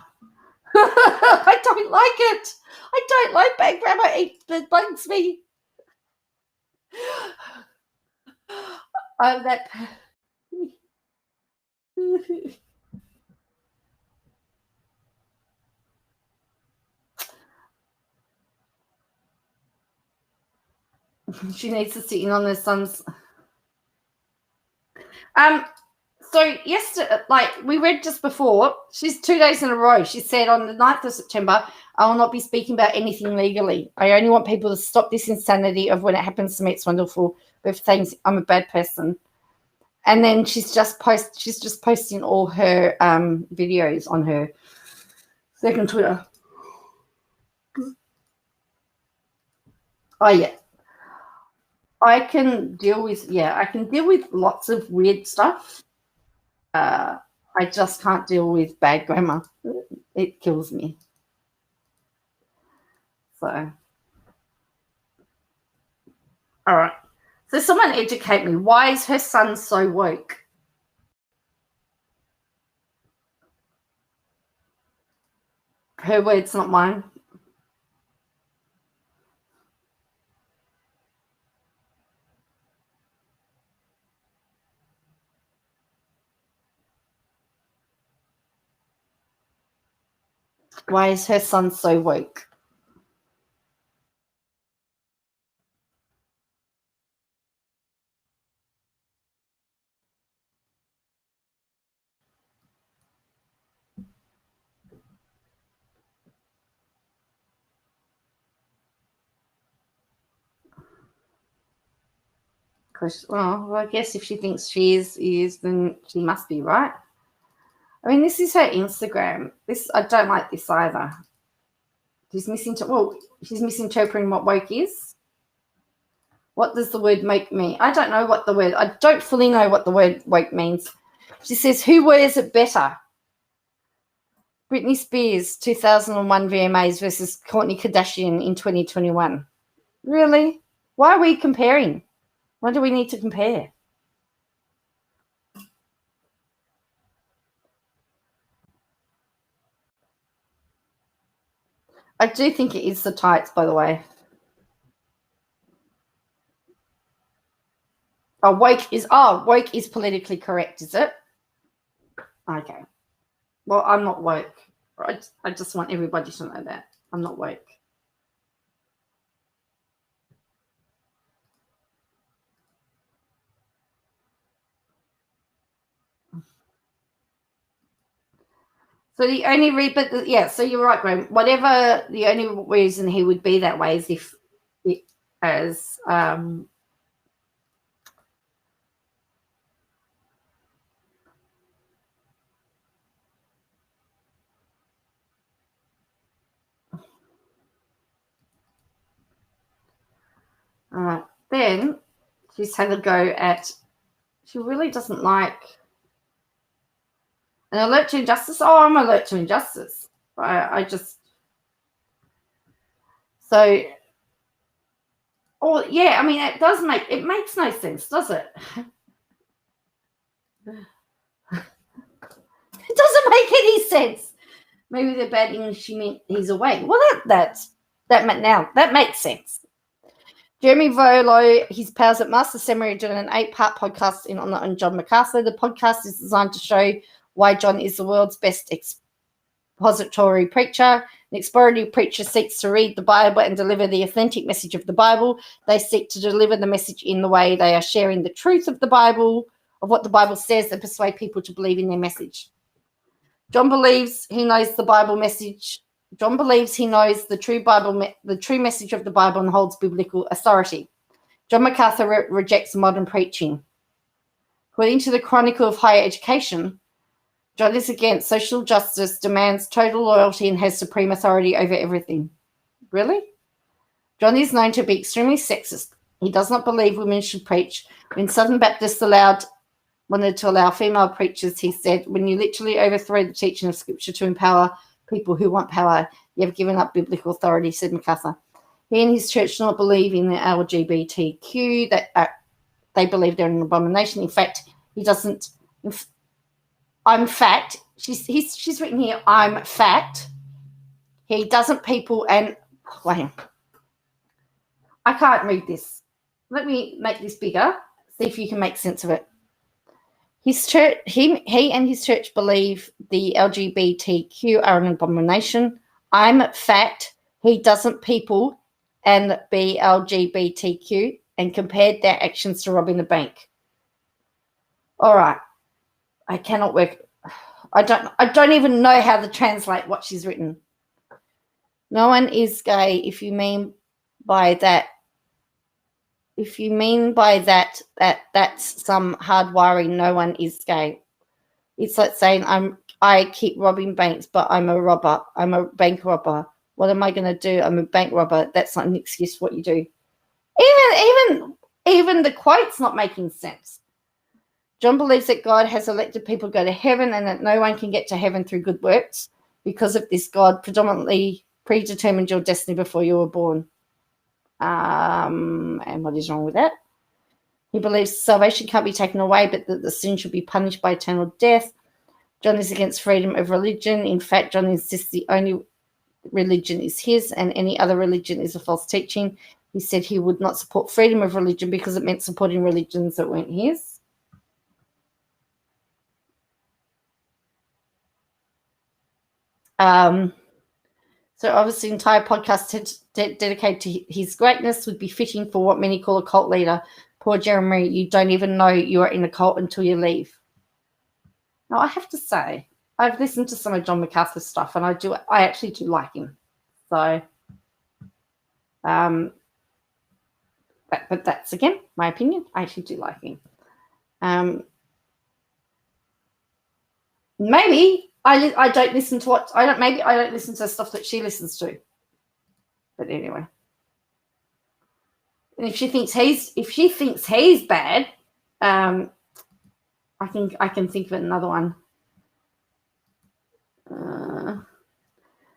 I don't like it. I don't like bad grammar. It bugs me. I'm that. She needs to sit in on her son's. So yesterday, like we read just before, she's 2 days in a row. She said on the 9th of September, I will not be speaking about anything legally. I only want people to stop this insanity of when it happens to me, it's wonderful, with things I'm a bad person. And then she's just posting all her videos on her second Twitter. Oh yeah. I can deal with lots of weird stuff. I just can't deal with bad grammar. It kills me. So, all right. So someone educate me. Why is her son so woke? Her words, not mine. Why is her son so woke? Well, I guess if she thinks she is, then she must be, right? I mean, this is her Instagram. I don't like this either. She's misinterpreting what woke is. What does the word woke mean? I don't know what the word. I don't fully know what the word woke means. She says, "Who wears it better? Britney Spears 2001 VMAs versus Kourtney Kardashian in 2021." Really? Why are we comparing? Why do we need to compare? I do think it is the tights, by the way. Woke is politically correct, is it? Okay. Well, I'm not woke. I just want everybody to know that. I'm not woke. So the only so you're right, Graham. Whatever the only reason he would be that way is if it as then she's had a go at. She really doesn't like an alert to injustice. Oh, I'm alert to injustice. I just so. Oh yeah, I mean it makes no sense, does it? It doesn't make any sense. Maybe the bad English she meant he's awake. Well, that makes sense. Jeremy Volo, his pals at Master Seminary, did an 8-part podcast on John MacArthur. The podcast is designed to show why John is the world's best expository preacher. An expository preacher seeks to read the Bible and deliver the authentic message of the Bible. They seek to deliver the message in the way they are sharing the truth of the Bible, of what the Bible says, and persuade people to believe in their message. John believes he knows the Bible message. John believes he knows the true message of the Bible and holds biblical authority. John MacArthur rejects modern preaching. According to the Chronicle of Higher Education, John is against social justice, demands total loyalty, and has supreme authority over everything. Really? John is known to be extremely sexist. He does not believe women should preach. When Southern Baptists wanted to allow female preachers, he said, when you literally overthrow the teaching of Scripture to empower people who want power, you have given up biblical authority, said MacArthur. He and his church do not believe in the LGBTQ, that they believe they're an abomination. In fact, he doesn't. I'm fact. She's written here, I'm fact. He doesn't people and wait. I can't read this. Let me make this bigger. See if you can make sense of it. His church, he and his church believe the LGBTQ are an abomination. I'm fact. He doesn't people and be LGBTQ and compared their actions to robbing the bank. All right. I cannot work. I don't even know how to translate what she's written. No one is gay if you mean by that. If you mean by that that's some hard wiring, no one is gay. It's like saying I keep robbing banks, but I'm a robber. I'm a bank robber. What am I going to do? I'm a bank robber. That's not an excuse for what you do. Even the quote's not making sense. John believes that God has elected people to go to heaven and that no one can get to heaven through good works. Because of this, God predominantly predetermined your destiny before you were born. And what is wrong with that? He believes salvation can't be taken away, but that the sin should be punished by eternal death. John is against freedom of religion. In fact, John insists the only religion is his and any other religion is a false teaching. He said he would not support freedom of religion because it meant supporting religions that weren't his. So obviously the entire podcast dedicated to his greatness would be fitting for what many call a cult leader. Poor Jeremy, you don't even know you are in a cult until you leave. Now, I have to say, I've listened to some of John MacArthur's stuff, and I actually do like him. So, but that's, again, my opinion. I actually do like him. Maybe I don't listen to what I don't. Maybe I don't listen to the stuff that she listens to. But anyway, and if she thinks he's bad, I can think of another one.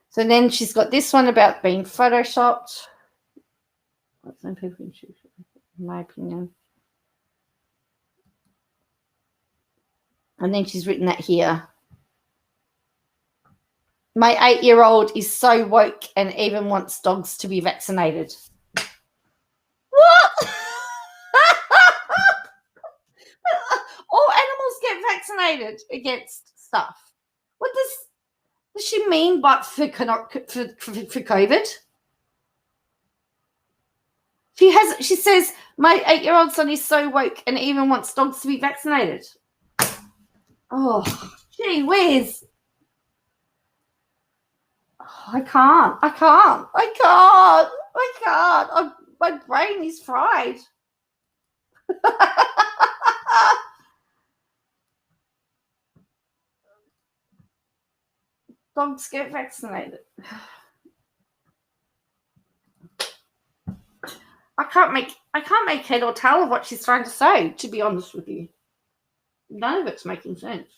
So then she's got this one about being photoshopped. Some people in my opinion. And then she's written that here. My 8-year-old is so woke and even wants dogs to be vaccinated. What? All animals get vaccinated against stuff. What does she mean by for COVID? She says, my 8-year-old son is so woke and even wants dogs to be vaccinated. Oh, gee whiz. I can't. My brain is fried. Dogs get vaccinated. I can't make head or tail of what she's trying to say, to be honest with you. None of it's making sense.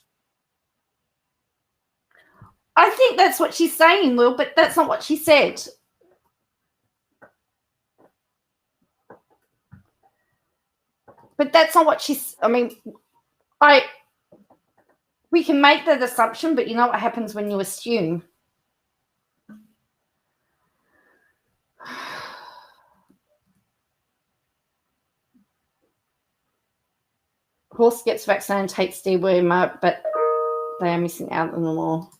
I think that's what she's saying, Will, but that's not what she said. But that's not what she's. I mean, we can make that assumption, but you know what happens when you assume. Horse gets vaccinated, takes dewormer, but they are missing out on the law.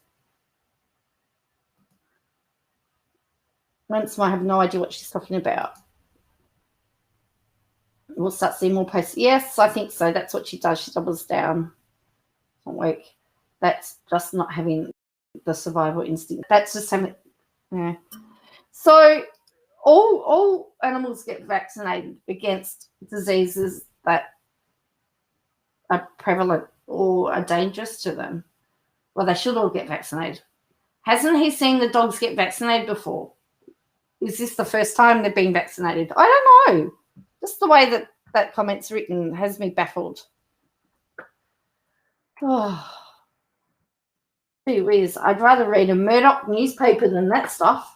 Once I have no idea what she's talking about. We'll start seeing more posts. Yes, I think so. That's what she does. She doubles down. Doesn't work. That's just not having the survival instinct. That's just having, yeah. So all animals get vaccinated against diseases that are prevalent or are dangerous to them. Well, they should all get vaccinated. Hasn't he seen the dogs get vaccinated before? Is this the first time they've been vaccinated? I don't know. Just the way that comment's written has me baffled. Oh, gee whiz. I'd rather read a Murdoch newspaper than that stuff.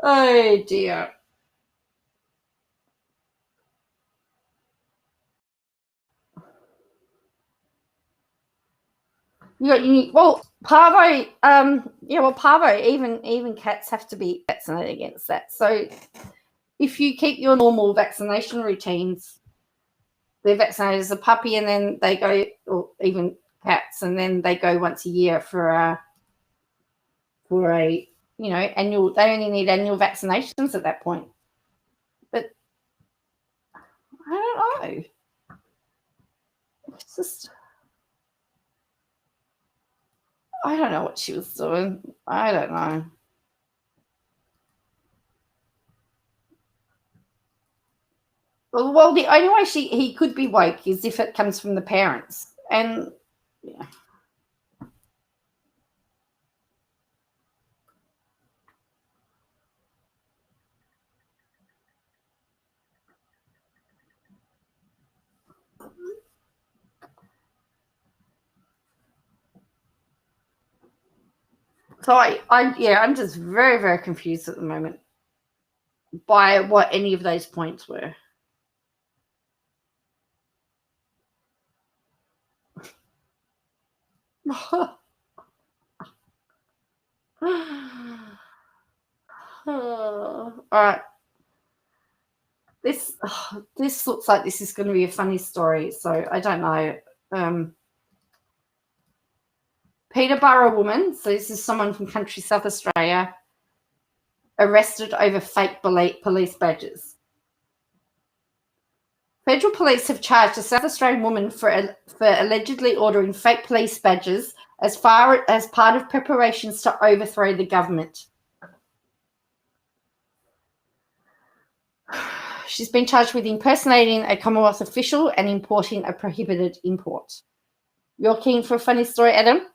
Oh dear. Well, parvo, parvo, even cats have to be vaccinated against that. So if you keep your normal vaccination routines, they're vaccinated as a puppy, and then they go, or even cats, and then they go once a year for a annual. They only need annual vaccinations at that point. But I don't know. It's just, I don't know what she was doing. I don't know. Well, the only way he could be woke is if it comes from the parents. And yeah. So I'm just very, very confused at the moment by what any of those points were. All right. This looks like this is going to be a funny story, so I don't know. Peterborough woman, so this is someone from country South Australia, arrested over fake police badges. Federal police have charged a South Australian woman for allegedly ordering fake police badges as part of preparations to overthrow the government. She's been charged with impersonating a Commonwealth official and importing a prohibited import. You're keen for a funny story, Adam?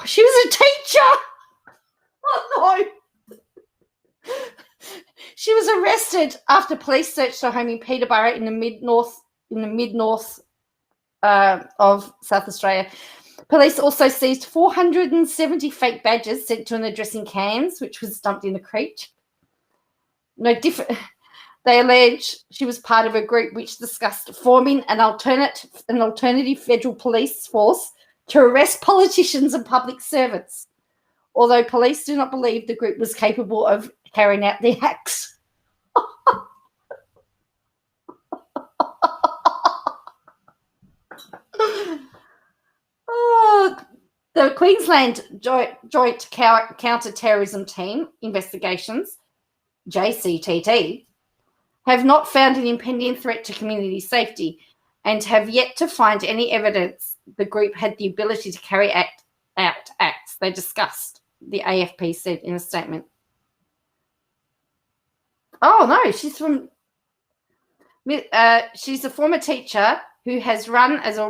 She was a teacher! Oh, no! She was arrested after police searched her home in Peterborough in the mid-north of South Australia. Police also seized 470 fake badges sent to an address in Cairns, which was dumped in the creek. They allege she was part of a group which discussed forming an alternative federal police force to arrest politicians and public servants, although police do not believe the group was capable of carrying out their acts. The Queensland Joint Counter-Terrorism Team investigations, JCTT, have not found an impending threat to community safety and have yet to find any evidence the group had the ability to carry out acts they discussed, the AFP said in a statement. Oh, no, she's a former teacher who has run as a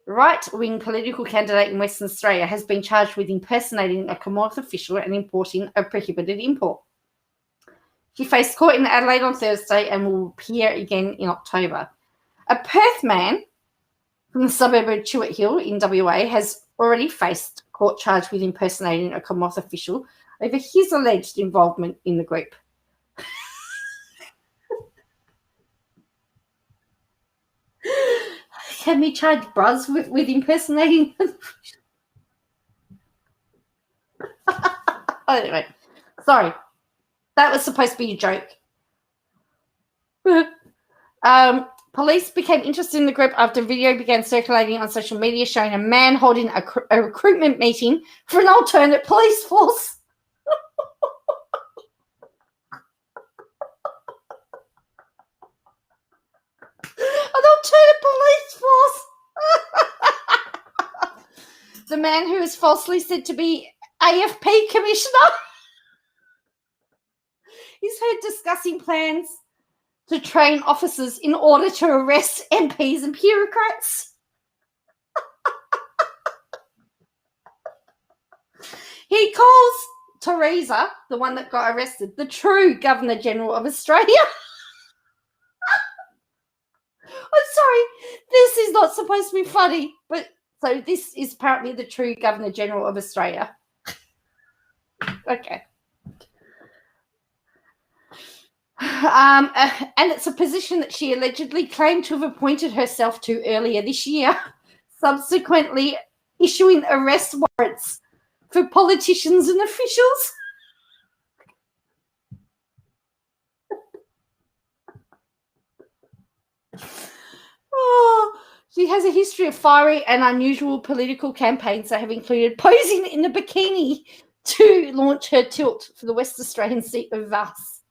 right-wing political candidate in Western Australia, has been charged with impersonating a Commonwealth official and importing a prohibited import. She faced court in Adelaide on Thursday and will appear again in October. A Perth man from the suburb of Chewett Hill in WA has already faced court charge with impersonating a Commonwealth official over his alleged involvement in the group. Can we charge Bruz with impersonating? Anyway, sorry. That was supposed to be a joke. Police became interested in the group after a video began circulating on social media showing a man holding a recruitment meeting for an alternate police force. An alternate police force. The man who is falsely said to be AFP commissioner is heard discussing plans to train officers in order to arrest MPs and bureaucrats. He calls Theresa, the one that got arrested, the true Governor General of Australia. I'm sorry, this is not supposed to be funny, but so this is apparently the true Governor General of Australia. Okay. And it's a position that she allegedly claimed to have appointed herself to earlier this year, subsequently issuing arrest warrants for politicians and officials. Oh, she has a history of fiery and unusual political campaigns that have included posing in a bikini to launch her tilt for the West Australian seat of Aus.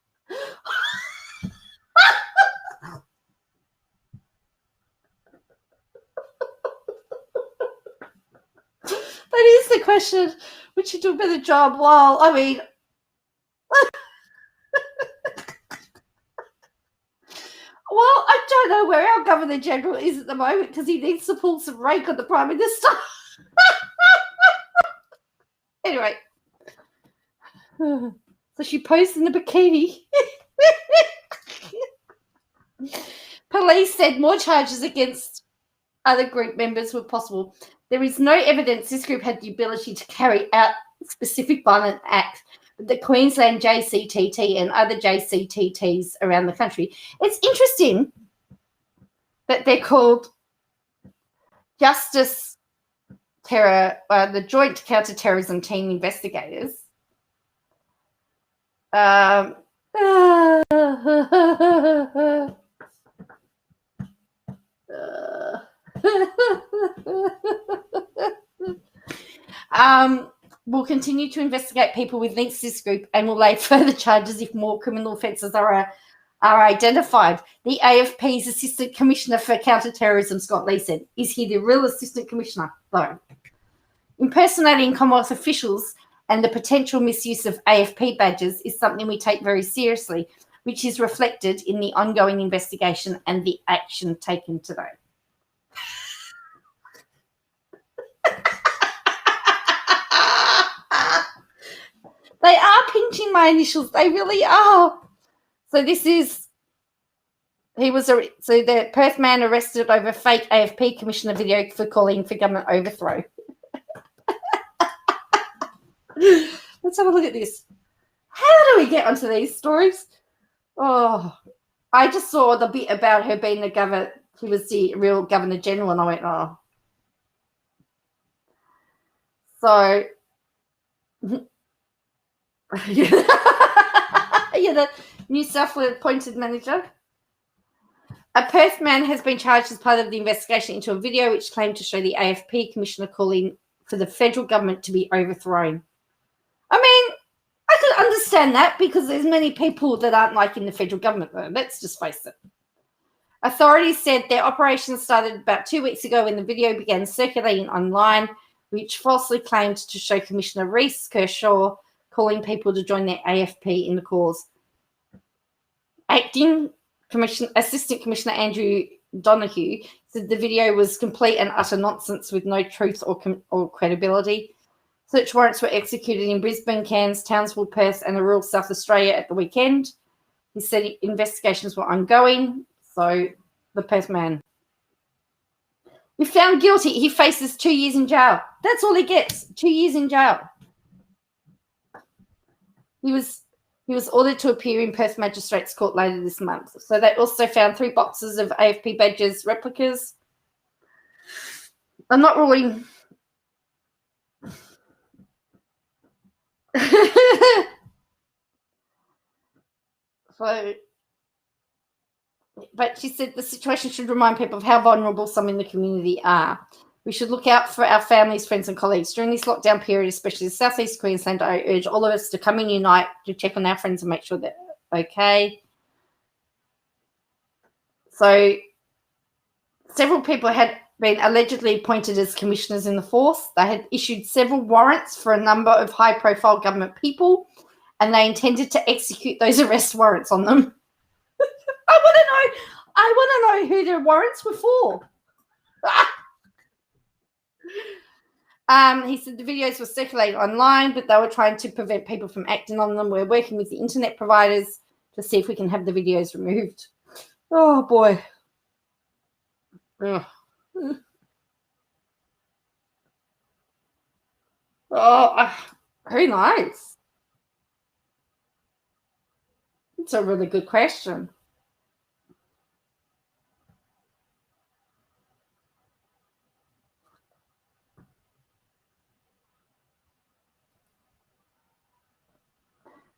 That is the question. Would she do a better job? Well, I mean, well, I don't know where our Governor General is at the moment because he needs to pull some rake on the Prime Minister. Anyway, so she posed in a bikini. Police said more charges against other group members were possible. There is no evidence this group had the ability to carry out specific violent acts, but the Queensland JCTT and other JCTTs around the country. It's interesting that they're called Justice Terror, the Joint Counter-Terrorism Team Investigators. Will continue to investigate people with links to this group and will lay further charges if more criminal offences are identified. The AFP's Assistant Commissioner for Counter-Terrorism, Scott Lee, said, is he the real Assistant Commissioner, though? Impersonating Commonwealth officials and the potential misuse of AFP badges is something we take very seriously, which is reflected in the ongoing investigation and the action taken today. They are pinching my initials. They really are. So this is, so the Perth man arrested over fake AFP commissioner video for calling for government overthrow. Let's have a look at this. How do we get onto these stories? Oh, I just saw the bit about her being the governor. She was the real Governor General, and I went, oh. So, the New South Wales appointed manager. A Perth man has been charged as part of the investigation into a video which claimed to show the AFP commissioner calling for the federal government to be overthrown. I mean, I could understand that because there's many people that aren't liking the federal government, though. Let's just face it. Authorities said their operation started about 2 weeks ago when the video began circulating online, which falsely claimed to show Commissioner Reece Kershaw calling people to join their AFP in the cause. Acting Assistant Commissioner Andrew Donoghue said the video was complete and utter nonsense with no truth or credibility. Search warrants were executed in Brisbane, Cairns, Townsville, Perth, and the rural South Australia at the weekend. He said investigations were ongoing, so the Perth man. If found guilty, he faces 2 years in jail. That's all he gets, 2 years in jail. He was ordered to appear in Perth Magistrates Court later this month. So they also found 3 boxes of AFP badges replicas. I'm not ruling. So, but she said the situation should remind people of how vulnerable some in the community are. We should look out for our families, friends, and colleagues. During this lockdown period, especially South East Queensland, I urge all of us to come in unite to check on our friends and make sure they're okay. So, several people had been allegedly appointed as commissioners in the force. They had issued several warrants for a number of high-profile government people, and they intended to execute those arrest warrants on them. I want to know who their warrants were for. He said the videos were circulated online, but they were trying to prevent people from acting on them. We're working with the internet providers to see if we can have the videos removed. Oh, boy. Ugh. Who knows? It's a really good question.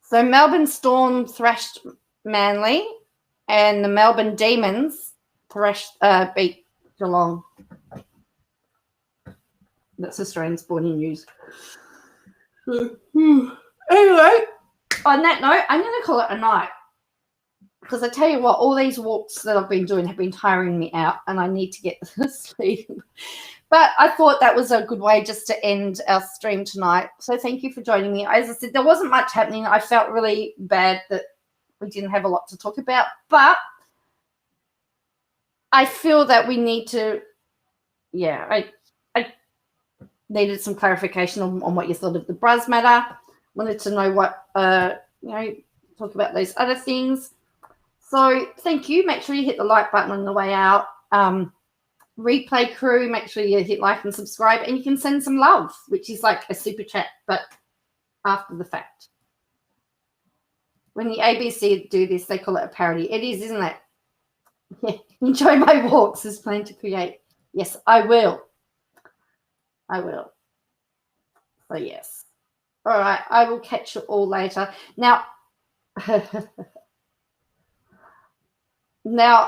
So Melbourne Storm thrashed Manly, and the Melbourne Demons beat Geelong. That's Australian sporting news. Anyway, on that note, I'm going to call it a night. Because I tell you what, all these walks that I've been doing have been tiring me out, and I need to get to sleep. But I thought that was a good way just to end our stream tonight. So thank you for joining me. As I said, there wasn't much happening. I felt really bad that we didn't have a lot to talk about. But I feel that we need to, I needed some clarification on what you thought of the Bruz matter. Wanted to know what, talk about those other things. So thank you. Make sure you hit the like button on the way out. Replay crew, make sure you hit like and subscribe, and you can send some love, which is like a super chat, but after the fact. When the ABC do this, they call it a parody. It is, isn't it? Yeah. Enjoy my walks is plan to create. Yes, I will. So yes. All right. I will catch you all later. Now,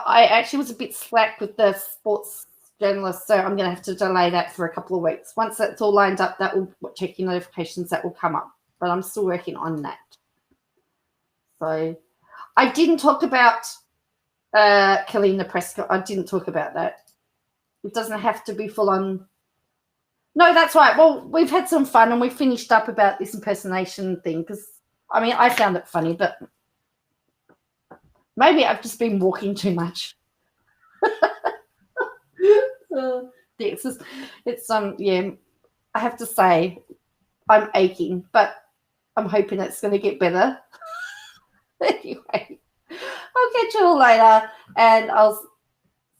I actually was a bit slack with the sports journalist, so I'm going to have to delay that for a couple of weeks. Once that's all lined up, that will check your notifications, that will come up. But I'm still working on that. So I didn't talk about Kalina Prescott. I didn't talk about that. It doesn't have to be full on. No, that's right. Well, we've had some fun and we finished up about this impersonation thing because, I mean, I found it funny, but maybe I've just been walking too much. I have to say I'm aching, but I'm hoping it's going to get better. Anyway, I'll catch you all later and I'll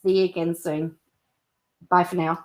see you again soon. Bye for now.